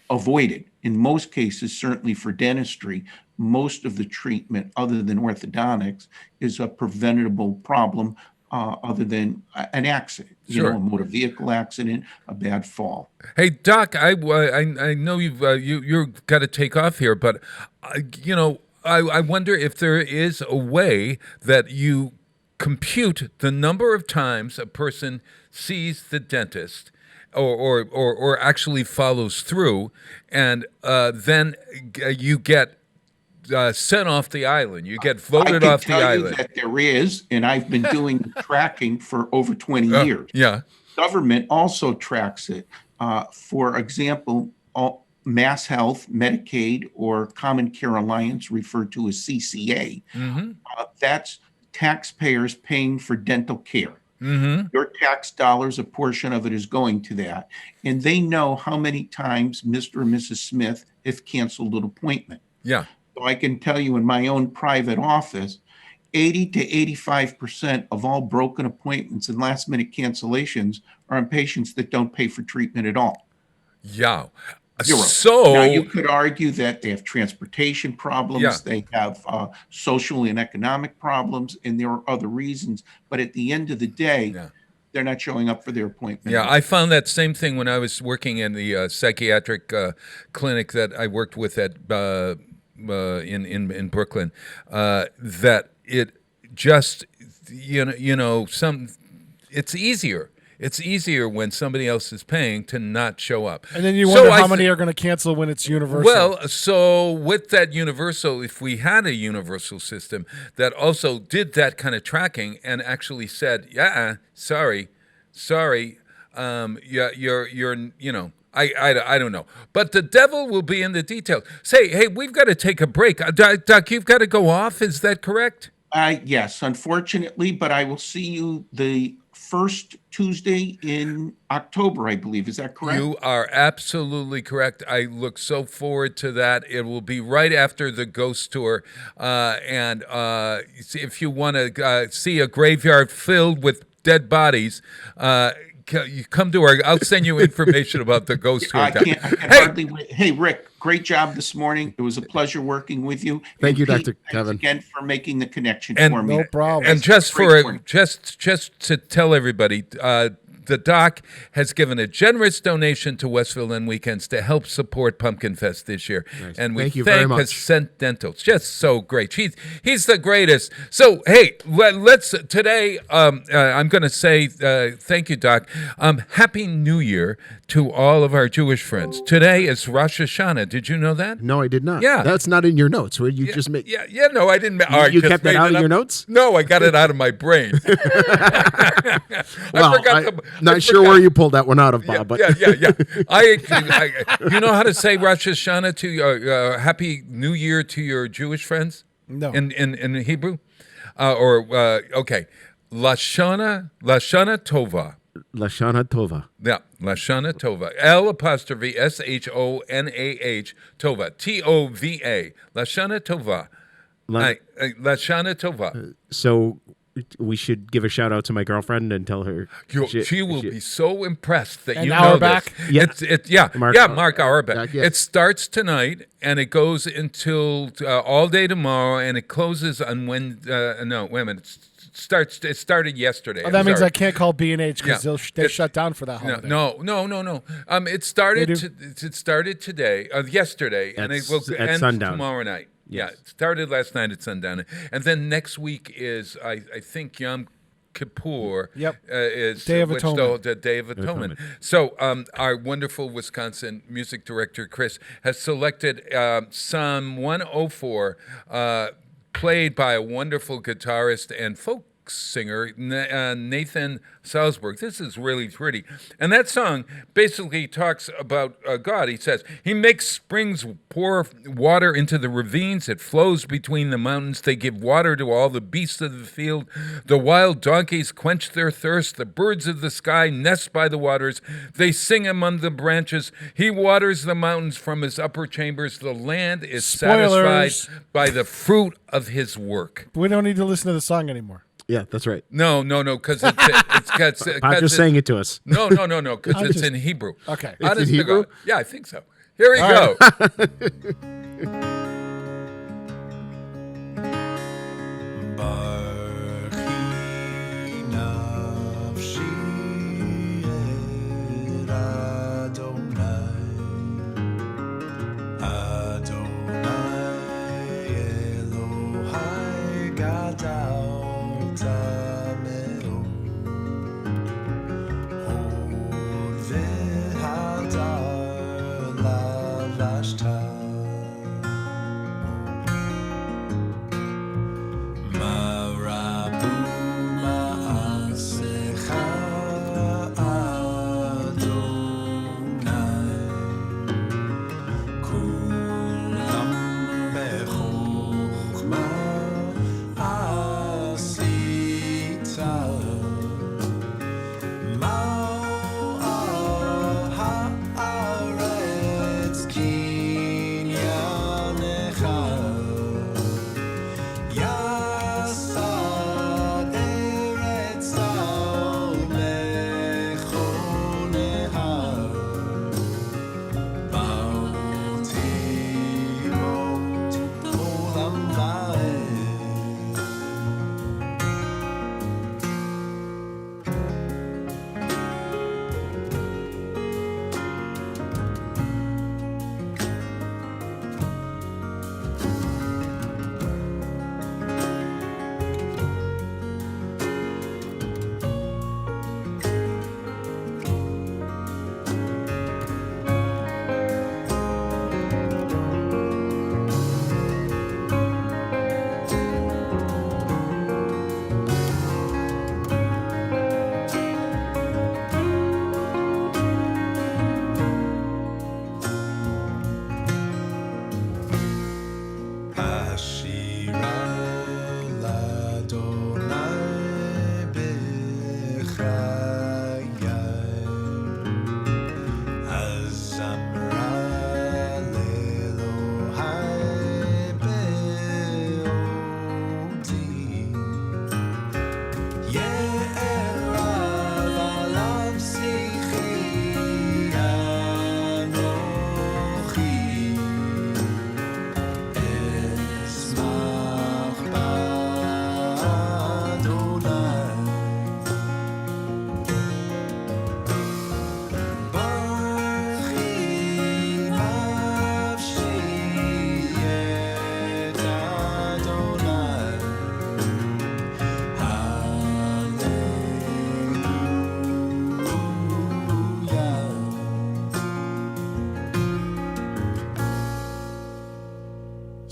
avoided? In most cases, certainly for dentistry, most of the treatment, other than orthodontics, is a preventable problem other than an accident,
Sure.
A motor vehicle accident, a bad fall.
Hey, Doc, I know you've got to take off here, but I wonder if there is a way that you compute the number of times a person sees the dentist or actually follows through, and then you get sent off the island. You get voted off the island.
I can tell you that there is, and I've been doing tracking for over 20 years.
Yeah.
Government also tracks it. For example, Mass Health, Medicaid, or Common Care Alliance, referred to as CCA.
Mm-hmm.
That's taxpayers paying for dental care.
Mm-hmm.
Your tax dollars, a portion of it is going to that. And they know how many times Mr. and Mrs. Smith have canceled an appointment.
Yeah.
So I can tell you in my own private office, 80 to 85% of all broken appointments and last minute cancellations are on patients that don't pay for treatment at all.
Yeah.
Zero.
So
now you could argue that they have transportation problems,
Yeah.
they have social and economic problems, and there are other reasons. But at the end of the day, they're not showing up for their appointment.
Yeah, I found that same thing when I was working in the psychiatric clinic that I worked with at in Brooklyn. That it just it's easier. It's easier when somebody else is paying to not show up.
And then you wonder how many are going to cancel when it's universal.
Well, so with that universal, if we had a universal system that also did that kind of tracking and actually said, sorry, you're I don't know. But the devil will be in the details. Say, hey, we've got to take a break. Doc, you've got to go off. Is that correct?
Yes, unfortunately, but I will see you the first Tuesday in October, I believe. Is that correct?
You are absolutely correct. I look so forward to that. It will be right after the ghost tour. And if you want to see a graveyard filled with dead bodies, you come to our. I'll send you information about the ghost tour.
I can't hardly wait. Hey, Rick, great job this morning. It was a pleasure working with you.
Thank you,
Pete,
Dr.
thanks
Kevin.
again for making the connection
And
for me.
No problem.
And just
Great
for
point.
just to tell everybody, the doc has given a generous donation to Westfield on Weekends to help support Pumpkin Fest this year.
Nice.
And we
Thank you very much.
Ascent Dental. It's just so great. He's the greatest. So, hey, let's today, I'm going to say thank you, Doc. Happy New Year to all of our Jewish friends. Today is Rosh Hashanah. Did you know that?
No, I did not.
Yeah.
That's not in your notes. Where you just make.
Yeah, no, I didn't.
You kept that out of your notes?
No, I got it out of my brain.
I'm not sure where you pulled that one out of, Bob. But
Yeah. I you know how to say Rosh Hashanah to Happy New Year to your Jewish friends?
No.
In Hebrew, okay, Lashana Tova.
Lashana Tova.
Yeah, Lashana Tova. L'Shonah Tova. Tova. Lashana Tova. Lashana Tova.
So we should give a shout out to my girlfriend and tell her
She will be so impressed that
And
you know
Auerbach?
this.
Yeah.
Mark Auerbach.
Yeah.
It starts tonight and it goes until all day tomorrow, and it closes on when. No, wait a minute. It started yesterday.
Oh, that
I'm
means
sorry.
I can't call B&H because they shut down for that holiday.
No. It started today, yesterday, and it will
at
end
sundown.
tomorrow night.
Yes.
Yeah, it started last night at sundown, and then next week is I think Yom Kippur.
Yep.
Is
Day of Atonement.
The Day of Atonement. So our wonderful Wisconsin music director Chris has selected Psalm 104. Played by a wonderful guitarist and folk singer, Nathan Salzburg. This is really pretty. And that song basically talks about God. He says, He makes springs pour water into the ravines. It flows between the mountains. They give water to all the beasts of the field. The wild donkeys quench their thirst. The birds of the sky nest by the waters. They sing among the branches. He waters the mountains from his upper chambers. The land is
Spoilers.
satisfied by the fruit of his work.
We don't need to listen to the song anymore.
Yeah, that's right.
No, because it's
I'm just saying it to us.
No, because it's in Hebrew.
Okay.
It's in Hebrew?
Yeah, I think so. Here we go.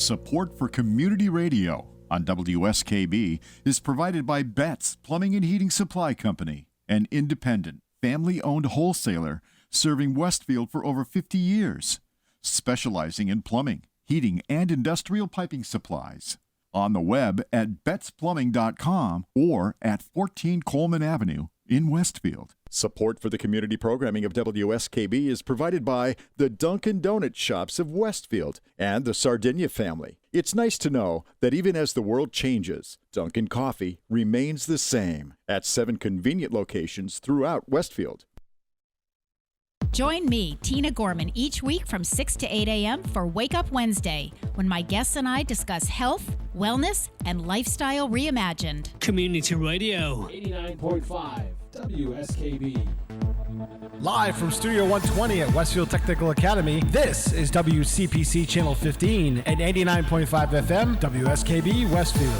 Support for community radio on WSKB is provided by Betts Plumbing and Heating Supply Company, an independent, family-owned wholesaler serving Westfield for over 50 years, specializing in plumbing, heating, and industrial piping supplies. On the web at bettsplumbing.com or at 14 Coleman Avenue in Westfield. Support for the community programming of WSKB is provided by the Dunkin' Donut Shops of Westfield and the Sardinia family. It's nice to know that even as the world changes, Dunkin' Coffee remains the same at 7 convenient locations throughout Westfield.
Join me, Tina Gorman, each week from 6 to 8 a.m. for Wake Up Wednesday, when my guests and I discuss health, wellness, and lifestyle reimagined.
Community Radio.
89.5 WSKB.
Live from Studio 120 at Westfield Technical Academy, this is WCPC Channel 15 and 89.5 FM, WSKB Westfield.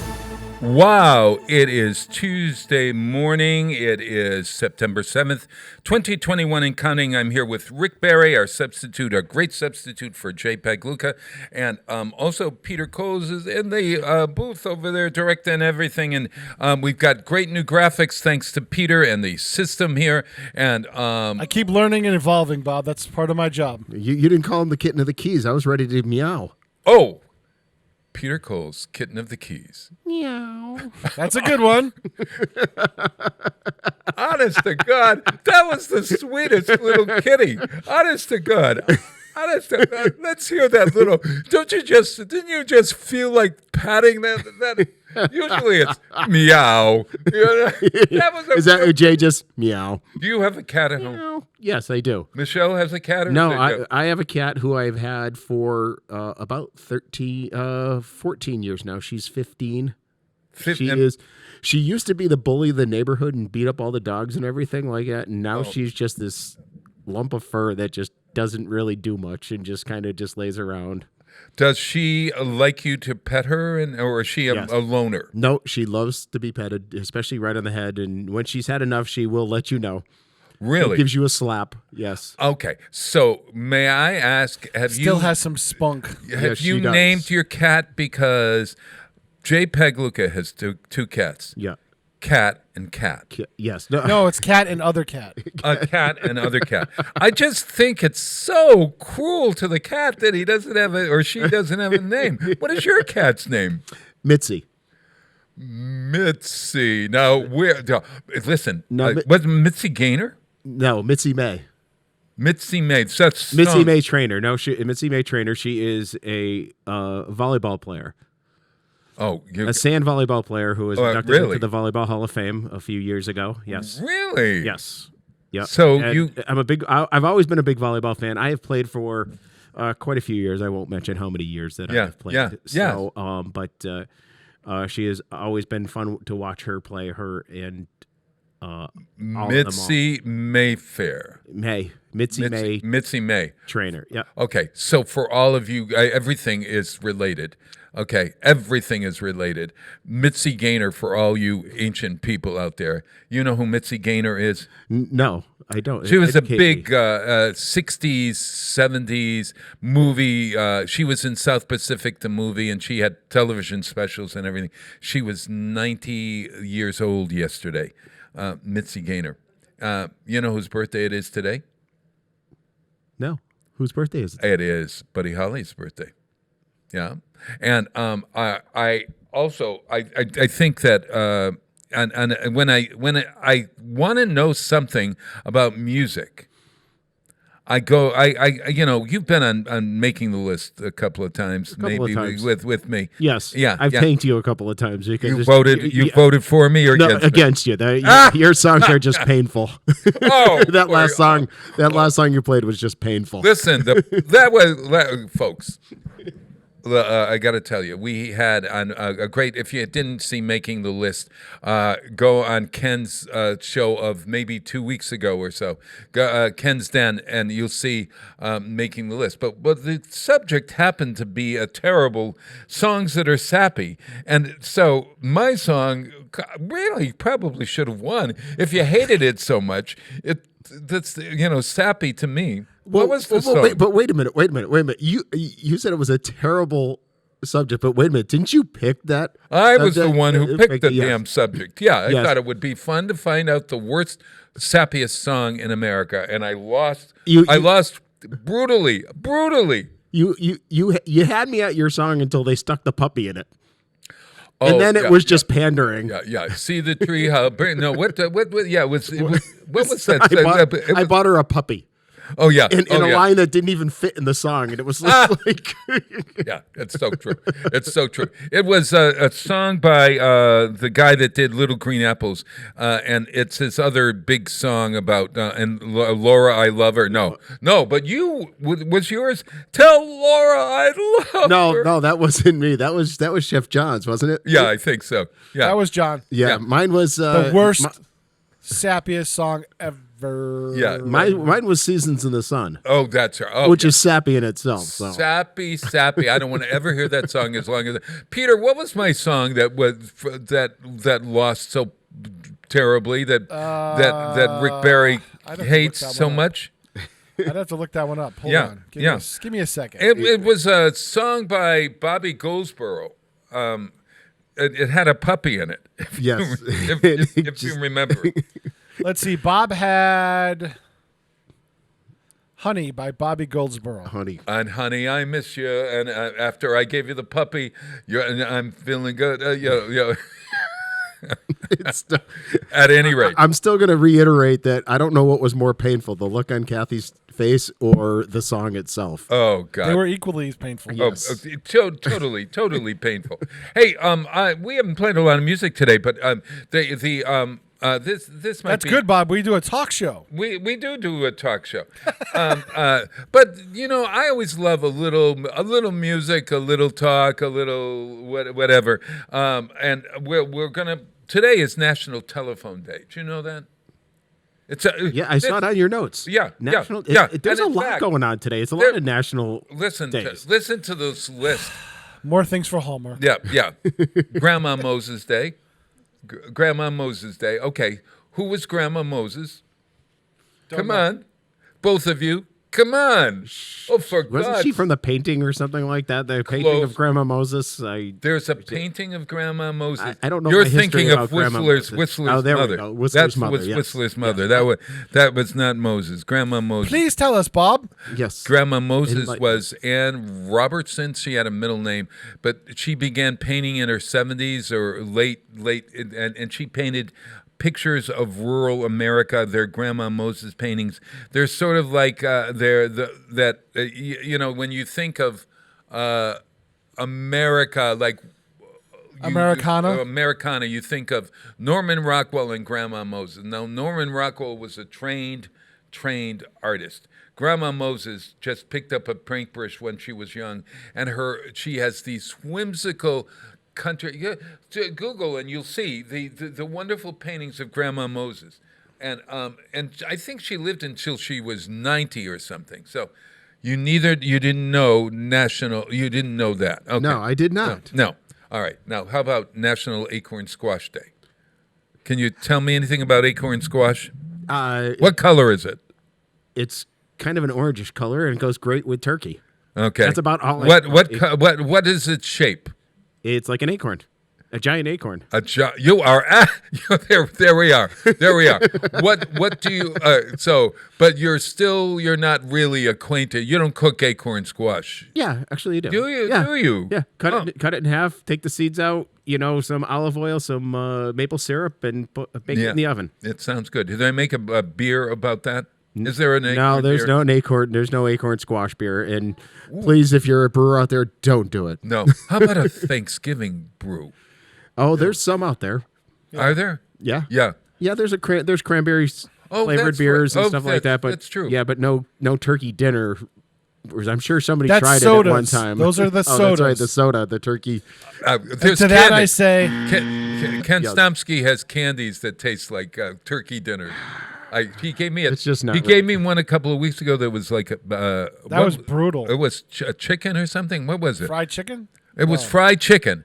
Wow, it is Tuesday morning. It is September 7th, 2021 and counting. I'm here with Rick Barry, our substitute, our great substitute for JPEG Luca, and also Peter Coles is in the booth over there directing everything. And we've got great new graphics thanks to Peter and the system here. And
I keep learning and evolving, Bob. That's part of my job.
You didn't call him the kitten of the keys. I was ready to meow.
Oh, Peter Coles, Kitten of the Keys.
Meow.
That's a good one.
Honest to God, that was the sweetest little kitty. Honest to God. Honest to God. Let's hear that little. Didn't you just feel like patting that? Usually it's meow.
Is that Jay just meow?
Do you have a cat at home?
Yes, I do.
Michelle has a cat?
No, I have a cat who I've had for about 14 years now. She's 15. She used to be the bully of the neighborhood and beat up all the dogs and everything like that. And now she's just this lump of fur that just doesn't really do much and just kind of just lays around.
Does she like you to pet her, or is she a loner?
No, she loves to be petted, especially right on the head. And when she's had enough, she will let you know.
Really?
She gives you a slap. Yes.
Okay. So may I ask,
Still has some spunk.
Have you named your cat? Because JPEG Luca has two cats.
Yeah.
Cat and cat.
Yes.
No, it's cat and other cat.
A cat and other cat. I just think it's so cruel to the cat that he doesn't have she doesn't have a name. What is your cat's name?
Mitzi.
Mitzi. Now, listen, was Mitzi Gaynor?
No, Mitzi May.
Mitzi May.
Mitzi May Trainer. No, Mitzi May Trainer. She is a volleyball player.
Oh,
a sand volleyball player who was inducted into the Volleyball Hall of Fame a few years ago. Yes.
Really?
Yes. Yep.
So
I've always been a big volleyball fan. I have played for quite a few years. I won't mention how many years that I've played.
Yeah.
So, but she has always been fun to watch her play. Her and
Mitzi Mayfair.
Mitzi May Trainer. Yeah.
Okay. So for all of you, everything is related. Okay, everything is related. Mitzi Gaynor, for all you ancient people out there, you know who Mitzi Gaynor is?
No, I don't.
She was a big 60s, 70s movie. She was in South Pacific, the movie, and she had television specials and everything. She was 90 years old yesterday, Mitzi Gaynor. You know whose birthday it is today?
No. Whose birthday is it?
It is Buddy Holly's birthday. Yeah. And I also think that and when I want to know something about music, I you've been on Making the List a couple of times, with me.
Yes.
Yeah.
I've thanked you a couple of times.
You voted for me or
against you? Your songs are just painful.
Oh,
that last song you played was just painful.
Listen, folks. I got to tell you, we had a great. If you didn't see Making the List, go on Ken's show of maybe 2 weeks ago or so. Ken's Den, and you'll see Making the List. But the subject happened to be a terrible songs that are sappy, and so my song really probably should have won. If you hated it so much, that's sappy to me. What was the song?
Wait a minute. You said it was a terrible subject, but wait a minute, didn't you pick that?
I was the
subject?
one who picked the
Yes.
damn subject. Yeah, I
Yes.
thought it would be fun to find out the worst, sappiest song in America, and I lost. I
You-
lost brutally.
You had me at your song until they stuck the puppy in it.
Oh,
And then it
yeah,
was just pandering.
Yeah. See the tree, how burn. No, what? Yeah, what was that?
I bought her a puppy.
Oh yeah,
in
oh,
a
yeah.
line that didn't even fit in the song, and it was like,
Yeah, it's so true. It's so true. It was a song by the guy that did Little Green Apples, and it's his other big song about and Laura, I love her. No, but was yours? Tell Laura I love her.
no, that wasn't me. That was Chef John's, wasn't it?
Yeah, I think so. Yeah,
That was John.
Yeah, mine was
The worst, sappiest song ever.
Yeah,
mine was Seasons in the Sun.
Oh, that's her. Oh,
which
yeah.
is sappy in itself. So.
Sappy. I don't want to ever hear that song as long as Peter. What was my song that was that lost so terribly that Rick Barry hates so much?
I'd have to look that one up. Hold
Yeah,
on.
yeah.
Give me a second.
It was a song by Bobby Goldsboro. It had a puppy in it.
Yes.
if you remember.
Let's see. Bob had Honey by Bobby Goldsboro.
Honey.
And honey, I miss you. And after I gave you the puppy, I'm feeling good. At any rate,
I'm still going to reiterate that I don't know what was more painful, the look on Kathy's face or the song itself.
Oh God,
They were equally as painful.
Yes.
Totally painful. Hey, we haven't played a lot of music today, but this might
That's
be
good, Bob. We do a talk show.
We do a talk show, but I always love a little music, a little talk, a little whatever. And we're gonna today is National Telephone Day. Do you know that?
Yeah, I saw it on your notes.
Yeah,
national.
yeah.
There's a
And in
lot
fact,
going on today. It's a lot of national
Listen
days.
to this list.
More things for Hallmark.
Yeah. Grandma Moses Day. Grandma Moses Day. Okay, who was Grandma Moses? Come on, both of you. Come on. Oh, for
Wasn't
God's
she from the painting or something like that? The painting of Grandma Moses.
There's a painting of Grandma Moses.
I don't know.
You're
my history
thinking
about
of
Grandma
Whistler's
Moses.
mother.
Oh, there we go. Whistler's
That
mother.
was
yes.
Whistler's mother. That was not Moses. Grandma Moses.
Please tell us, Bob.
Yes.
Grandma Moses was Ann Robertson. She had a middle name, but she began painting in her 70s or late, and she painted pictures of rural America. They're Grandma Moses paintings. They're sort of like when you think of America, like
Americana,
you think of Norman Rockwell and Grandma Moses. Now, Norman Rockwell was a trained artist. Grandma Moses just picked up a paintbrush when she was young, and she has these whimsical country. Google and you'll see the wonderful paintings of Grandma Moses, and I think she lived until she was 90 or something. So you didn't know that. Okay.
No, I did not.
No. All right. Now, how about National Acorn Squash Day? Can you tell me anything about acorn squash? What color is it?
It's kind of an orangish color, and it goes great with turkey.
Okay.
That's about all.
What is its shape?
It's like an acorn, a giant acorn.
You are there. We are. What do you? But you're not really acquainted. You don't cook acorn squash.
Yeah, actually, you do.
Do you?
Yeah.
Do you?
Yeah. Cut it in half. Take the seeds out. Some olive oil, some maple syrup, and bake it in the oven.
It sounds good. Did I make a beer about that? Is there an acorn
No, there's
beer?
There's no acorn squash beer. And please, if you're a brewer out there, don't do it.
No. How about a Thanksgiving brew?
Oh, there's some out there.
Are there?
Yeah.
Yeah.
Yeah, there's cranberry flavored beers and stuff like that. But
that's true.
Yeah, but no turkey dinner. I'm sure somebody
That's
tried
sodas.
it at one time.
Those are the
Oh,
sodas.
that's right, the soda, the turkey.
There's
to that
candy.
I say,
Ken Stomsky has candies that taste like turkey dinners. He gave me gave me one a couple of weeks ago that was like
that was brutal.
It was a chicken or something. What was it?
Fried chicken?
It was fried chicken.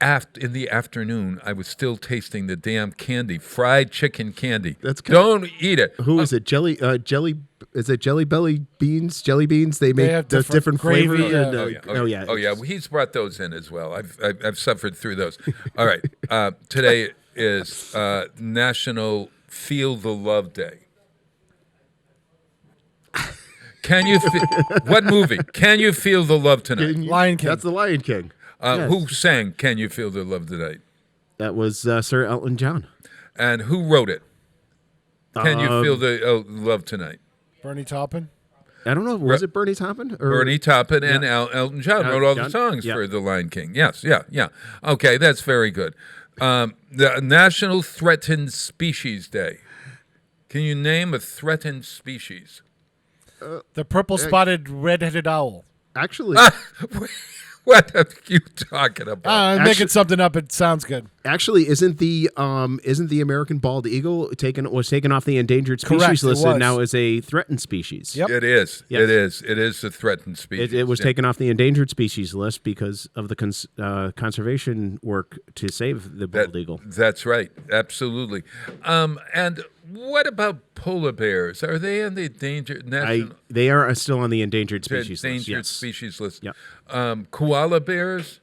in the afternoon, I was still tasting the damn candy, fried chicken candy.
That's
Don't eat it.
Who is it? Jelly? Is it Jelly Belly beans? Jelly beans? They make
have
those different
gravy,
flavors.
Oh yeah. Well, he's brought those in as well. I've suffered through those. All right. Today is National Feel the Love Day. Can you? What movie? Can you feel the love tonight?
Lion King.
That's the Lion King. Yes.
Who sang "Can You Feel the Love Tonight"?
That was Sir Elton John.
And who wrote it? Can you feel the love tonight?
Bernie Taupin.
I don't know. Was it Bernie Taupin? Or?
Bernie Taupin and Elton John wrote all the songs for The Lion King. Yes, yeah. Okay, that's very good. The National Threatened Species Day. Can you name a threatened species?
The purple-spotted red-headed owl.
Actually...
What are you talking about?
I'm making something up. It sounds good.
Actually, isn't the American bald eagle was taken off the endangered species list and now is a threatened species?
Yep. It is. Yes. It is a threatened species.
It was taken off the endangered species list because of the conservation work to save the bald eagle.
That's right. Absolutely. And what about polar bears? Are they on the endangered national?
They are still on the endangered species list.
Endangered species list.
Yeah.
Koala bears?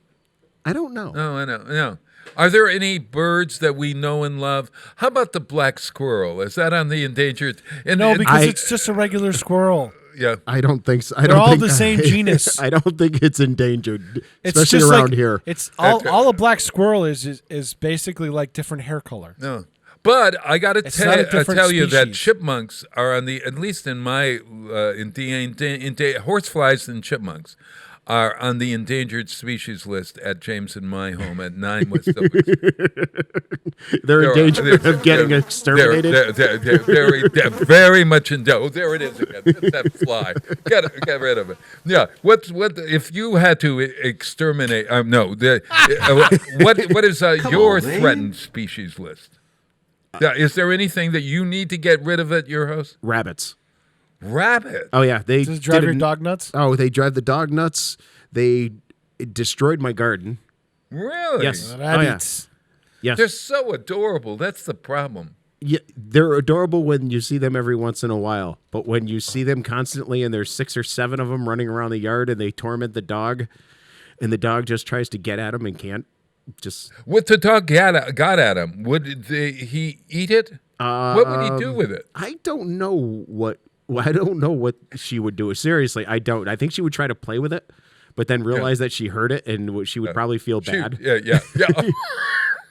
I don't know.
No, I know. No. Are there any birds that we know and love? How about the black squirrel? Is that on the endangered?
No, because it's just a regular squirrel.
Yeah,
I don't think so.
They're all the same genus.
I don't think it's endangered,
it's
especially
just
around here.
It's all a black squirrel is basically like different hair color.
No. But I got to tell you that
species.
chipmunks are on the, at least in my, horseflies and chipmunks are on the endangered species list at James and my home at 9 West W.
They're in danger of getting exterminated?
They're very much in danger. Oh, there it is again. It's that fly. Get rid of it. Yeah. What if you had to exterminate? What is your threatened species list? Is there anything that you need to get rid of at your house?
Rabbits.
Rabbits?
Oh, yeah. They
Does it drive your dog nuts?
Oh, they drive the dog nuts. They destroyed my garden.
Really?
Yes.
Rabbits.
Yes.
They're so adorable. That's the problem.
Yeah, they're adorable when you see them every once in a while. But when you see them constantly and there's 6 or 7 of them running around the yard and they torment the dog and the dog just tries to get at them and can't,
what the dog got at him? Would he eat it? What would he do with it?
I don't know what she would do. Seriously, I don't. I think she would try to play with it, but then realize that she hurt it and she would probably feel bad.
Yeah.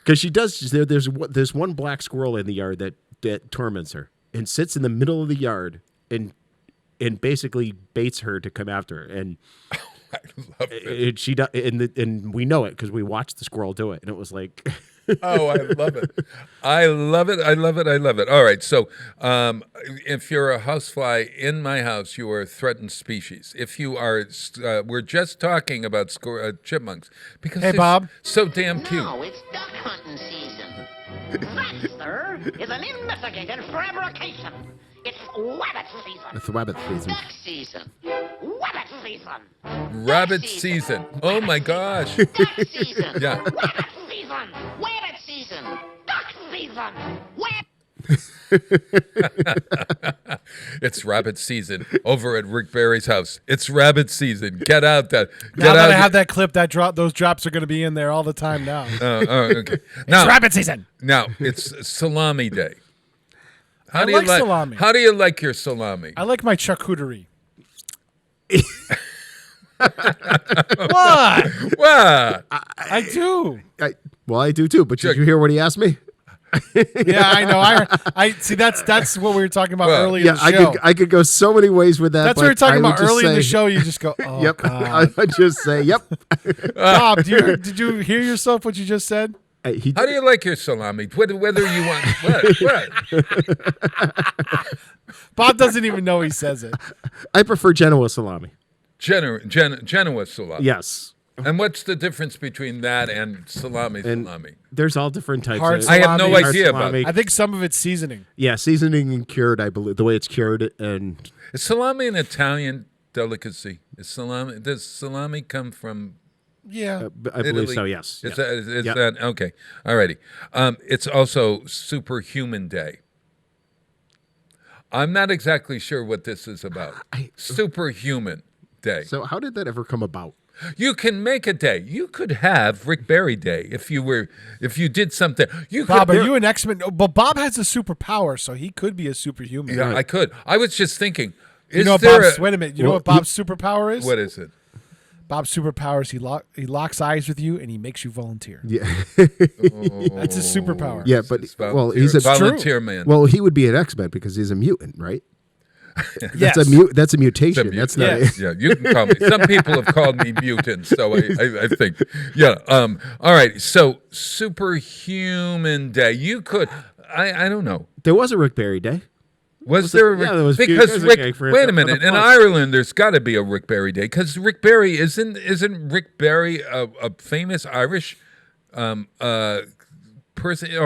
Because she does. There's one black squirrel in the yard that torments her and sits in the middle of the yard and basically baits her to come after her. And
I love it.
She does, and we know it because we watched the squirrel do it, and it was like,
oh, I love it. I love it. All right, so if you're a housefly in my house, you are a threatened species. If you are, we're just talking about chipmunks because
hey, Bob,
so damn cute.
No, it's duck hunting season. That, sir, is an investigated fabrication. It's rabbit season.
It's rabbit season.
Duck season. Rabbit season.
Rabbit season. Oh my gosh.
Duck season.
Yeah.
Rabbit season. Rabbit season. Duck season.
It's rabbit season over at Rick Barry's house. It's rabbit season. Get out there.
Now that I have that clip, those drops are going to be in there all the time now.
Okay.
Now, it's rabbit season.
Now it's salami day.
I like salami.
How do you like your salami?
I like my charcuterie.
What?
I do.
I do too. But did you hear what he asked me?
Yeah, I know. I see. That's what we were talking about earlier. Yeah, in the show.
I could go so many ways with that.
That's what we were talking about early in the show. You just go, oh,
yep.
God.
I just say, yep.
Bob, did you hear yourself? What you just said?
How do you like your salami? Whether you want what?
Bob doesn't even know he says it.
I prefer Genoa salami.
Genoa salami.
Yes.
And what's the difference between that and salami?
There's all different types.
Hard
of
salami,
I have no idea about it.
I think some of it's seasoning.
Yeah, seasoning and cured, I believe, the way it's cured. And
is salami an Italian delicacy? Does salami come from
Yeah.
I believe so. Yes.
Is
Yeah.
that okay? Alrighty. It's also Superhuman Day. I'm not exactly sure what this is about. Superhuman Day.
So how did that ever come about?
You can make a day. You could have Rick Barry Day if you did something.
Bob, are you an X-Men? But Bob has a superpower, so he could be a superhuman.
Yeah, I could. I was just thinking.
Wait a minute. You know what Bob's superpower is?
What is it?
Bob's superpower is he locks eyes with you and he makes you volunteer.
Yeah.
That's his superpower.
Yeah, but he's a
volunteer man.
Well, he would be an X-Men because he's a mutant, right?
Yes.
That's a mutation. That's not.
Yeah, you can call me. Some people have called me mutant, so I think. Yeah. All right. So Superhuman Day. You could. I don't know.
There was a Rick Barry Day.
Was there?
Yeah, there was.
Because Rick. Wait a minute. In Ireland, there's got to be a Rick Barry Day because Rick Barry isn't Rick Barry a famous Irish person? Oh,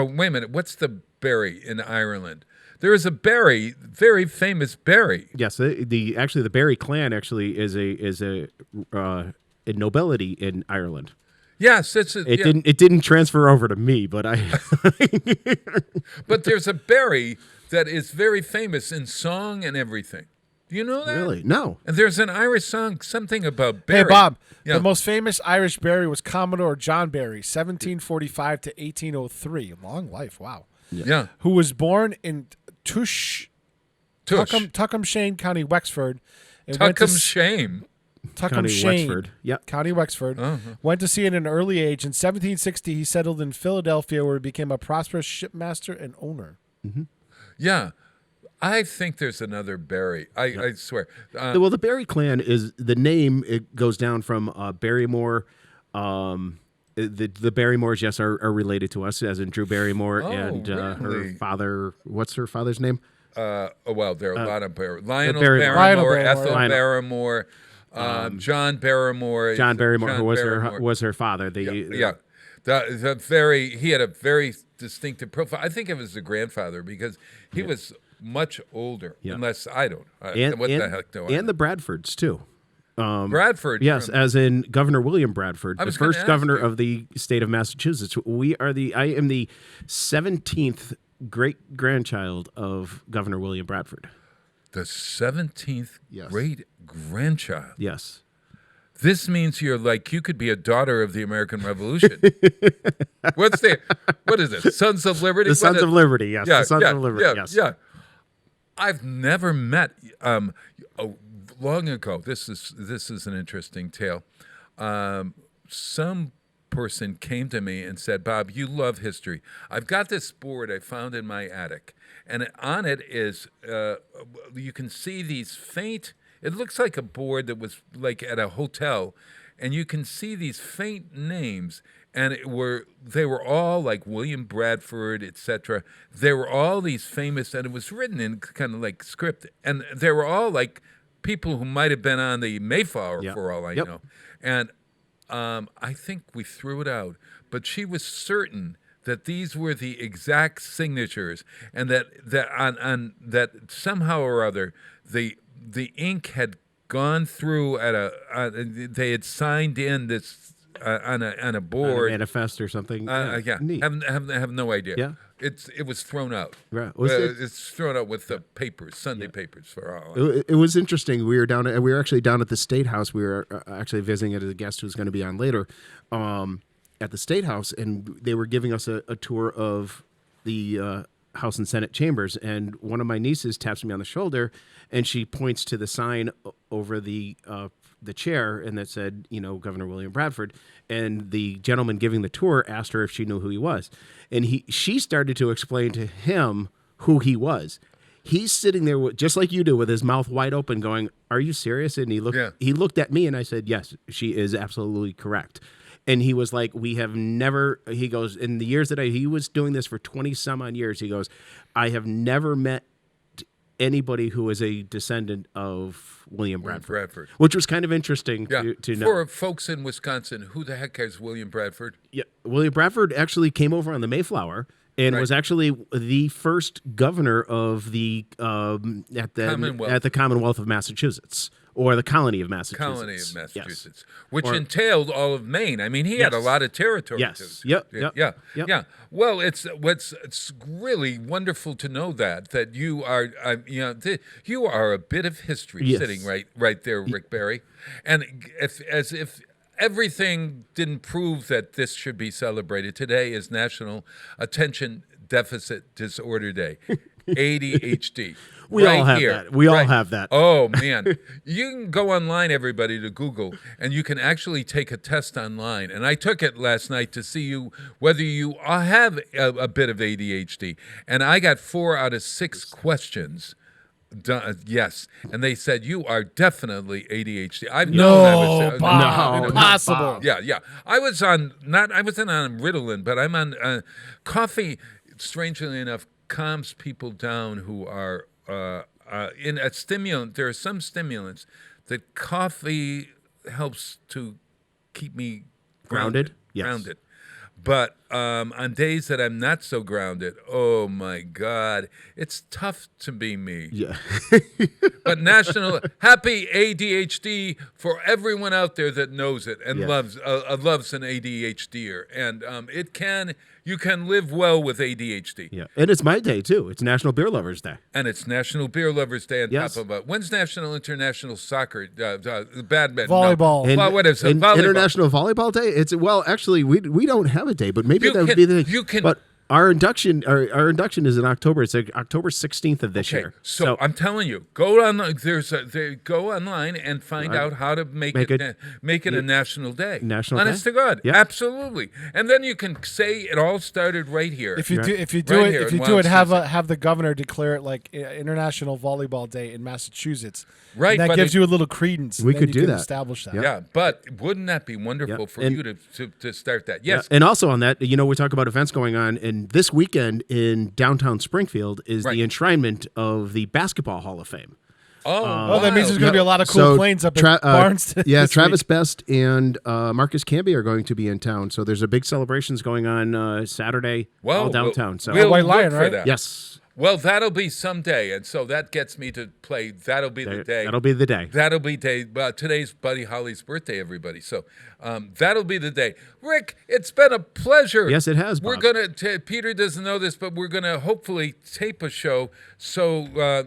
wait a minute. What's the Barry in Ireland? There is a Barry, very famous Barry.
Yes, the Barry clan actually is a nobility in Ireland.
Yes, it
didn't transfer over to me, but
But there's a Barry that is very famous in song and everything. Do you know that?
Really? No.
And there's an Irish song, something about Barry.
Hey, Bob,
Yeah.
the most famous Irish Barry was Commodore John Barry, 1745 to 1803. Long life, wow.
Yeah.
Who was born in Tuckamshane, County Wexford.
Tuckamshane?
County Wexford. Yep.
County Wexford. Went to sea at an early age. In 1760, he settled in Philadelphia, where he became a prosperous shipmaster and owner.
Mm-hmm.
Yeah. I think there's another Barry. I swear.
Well, the Barry clan is the name. It goes down from Barrymore. The Barrymores, yes, are related to us, as in Drew Barrymore and her father. What's her father's name?
Well, there are a lot of Lionel
Barrymore,
Barrymore, Ethel Barrymore, John Barrymore.
John Barrymore, who was her father.
He had a very distinctive profile. I think it was the grandfather because he was much older.
Yeah.
Unless I don't.
The heck do I know? And the Bradfords too.
Bradford,
yes, as in Governor William Bradford, the first governor
you.
of the state of Massachusetts. I am the 17th great grandchild of Governor William Bradford.
The 17th great grandchild.
Yes.
This means you could be a daughter of the American Revolution. What is it? Sons of Liberty?
The Sons of Liberty, yes.
Yeah,
the Sons of Liberty, yes.
Yeah. I've never met long ago. This is an interesting tale. Some person came to me and said, "Bob, you love history. I've got this board I found in my attic, and on it is you can see these faint. It looks like a board that was like at a hotel, and you can see these faint names." And they were all like William Bradford, etc. They were all these famous, and it was written in kind of like script, and they were all like people who might have been on the Mayflower for all I know. And I think we threw it out, but she was certain that these were the exact signatures, and that somehow or other the ink had gone through they had signed in this. On a board,
on a manifest or something.
Neat. Have no idea.
Yeah,
it was thrown out.
Right,
it's thrown out with the papers, Sunday papers for all.
It was interesting. We were actually down at the State House. We were actually visiting a guest who's going to be on later, at the State House, and they were giving us a tour of the House and Senate chambers. And one of my nieces taps me on the shoulder, and she points to the sign over the chair, and that said, Governor William Bradford. And the gentleman giving the tour asked her if she knew who he was. And she started to explain to him who he was. He's sitting there just like you do, with his mouth wide open going, "Are you serious?" And he looked at me, and I said, "Yes, she is absolutely correct." And he was like, he goes, in the years that he was doing this for 20 some odd years, he goes, "I have never met anybody who is a descendant of William Bradford. Which was kind of interesting to know.
For folks in Wisconsin, who the heck is William Bradford?
Yeah, William Bradford actually came over on the Mayflower and was actually the first governor of the at the Commonwealth of Massachusetts. or the colony of Massachusetts.
Colony of Massachusetts,
Yes.
which
Or-
entailed all of Maine. I mean, he had a
Yes.
lot of territory.
Yes.
to-
Yep.
Yeah.
Yep.
Yeah. Well, it's really wonderful to know that you are you are a bit of history
Yes.
sitting right there, Rick Barry, and as if everything didn't prove that this should be celebrated. Today is National Attention Deficit Disorder Day, ADHD.
We all
right
have
here.
that. We all have that.
Oh, man. You can go online, everybody, to Google, and you can actually take a test online. And I took it last night to see whether you have a bit of ADHD. And I got 4 out of 6 questions. Yes. And they said, you are definitely ADHD. I've known I was.
Bob, impossible.
Yeah. I wasn't on Ritalin, but I'm on coffee. Strangely enough, calms people down who are in a stimulant. There are some stimulants that coffee helps to keep me grounded.
Yes.
Grounded. But on days that I'm not so grounded, oh my God, it's tough to be me.
Yeah.
But happy ADHD for everyone out there that knows it and loves an ADHDer, and you can live well with ADHD.
Yeah, and it's my day too. It's National Beer Lovers Day,
and it's National Beer Lovers Day on top of it. When's National International Soccer badminton
volleyball?
No. What is it? Volleyball.
International Volleyball Day. Actually we don't have a day, but maybe that would be the day. But our induction is in October. It's like October 16th of this year.
So I'm telling you, go online and find out how to make it a national day. Honest to God, absolutely. And then you can say it all started right here.
If you do it, have the governor declare it like International Volleyball Day in Massachusetts.
Right,
and that gives you a little credence.
We could do that.
Establish that.
Yeah, but wouldn't that be wonderful for you to start that? Yes.
And also on that, we talk about events going on, and this weekend in downtown Springfield is the enshrinement of the Basketball Hall of Fame.
Oh, that means there's going to be a lot of cool planes up at Barnes.
Travis Best and Marcus Camby are going to be in town, so there's a big celebrations going on Saturday all downtown.
We'll
White Lion,
look
right?
for that.
Yes.
Well, that'll be someday, and so that gets me to play That'll Be the Day.
That'll be the day.
That'll be day. Well, today's Buddy Holly's birthday, everybody. So that'll be the day. Rick, it's been a pleasure.
Yes, it has,
We're
Bob.
going to, Peter doesn't know this, but we're going to hopefully tape a show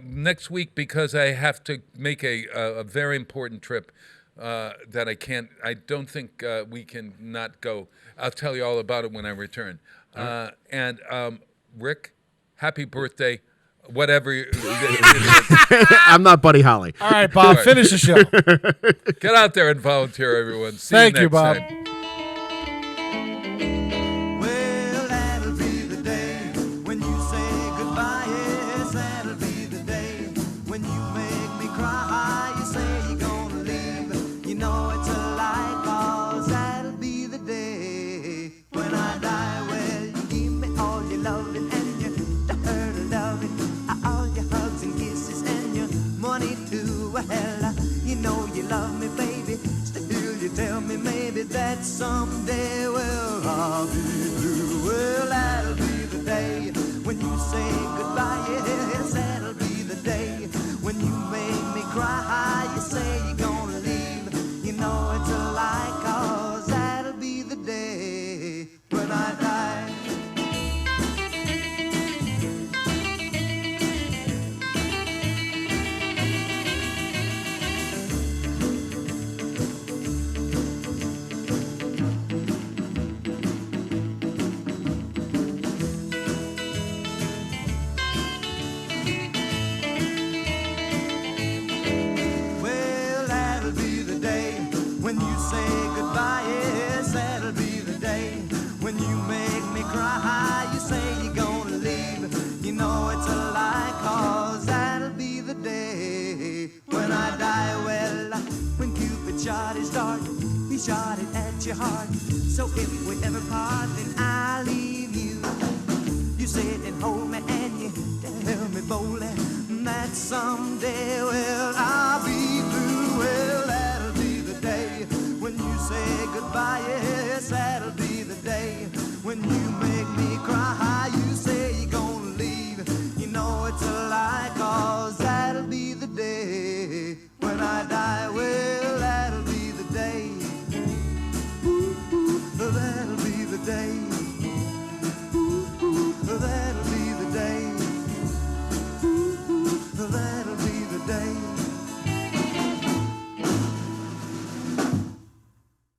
next week because I have to make a very important trip that I don't think we can not go. I'll tell you all about it when I return. And Rick, happy birthday, whatever.
I'm not Buddy Holly.
All right, Bob, finish the show.
Get out there and volunteer, everyone. See
Thank
you
you,
next
Bob.
time.
Well, that'll be the day when you say goodbye. Yes, that'll be the day when you make me cry. You say you're gonna leave. You know it's a lie, 'cause that'll be the day when I die. Well, you give me all your loving and your loving, all your hugs and kisses and your money too. Well, you know you love me, baby. Still, you tell me maybe that someday, well, I'll be blue. Well, that'll be the day when you say goodbye. Yes, that'll be the day when you make me cry. You say you're gonna leave. You know it's a lie, 'cause that'll be the day when I die. Well, that'll be the day when you say goodbye. Yes, that'll be the day when you make me cry. You say you're gonna leave. You know it's a lie, 'cause that'll be the day when I die. Well, when Cupid shot his dart, he shot it at your heart. So if we ever part, then I'll leave you. You sit and hold me and you tell me boldly that someday, well,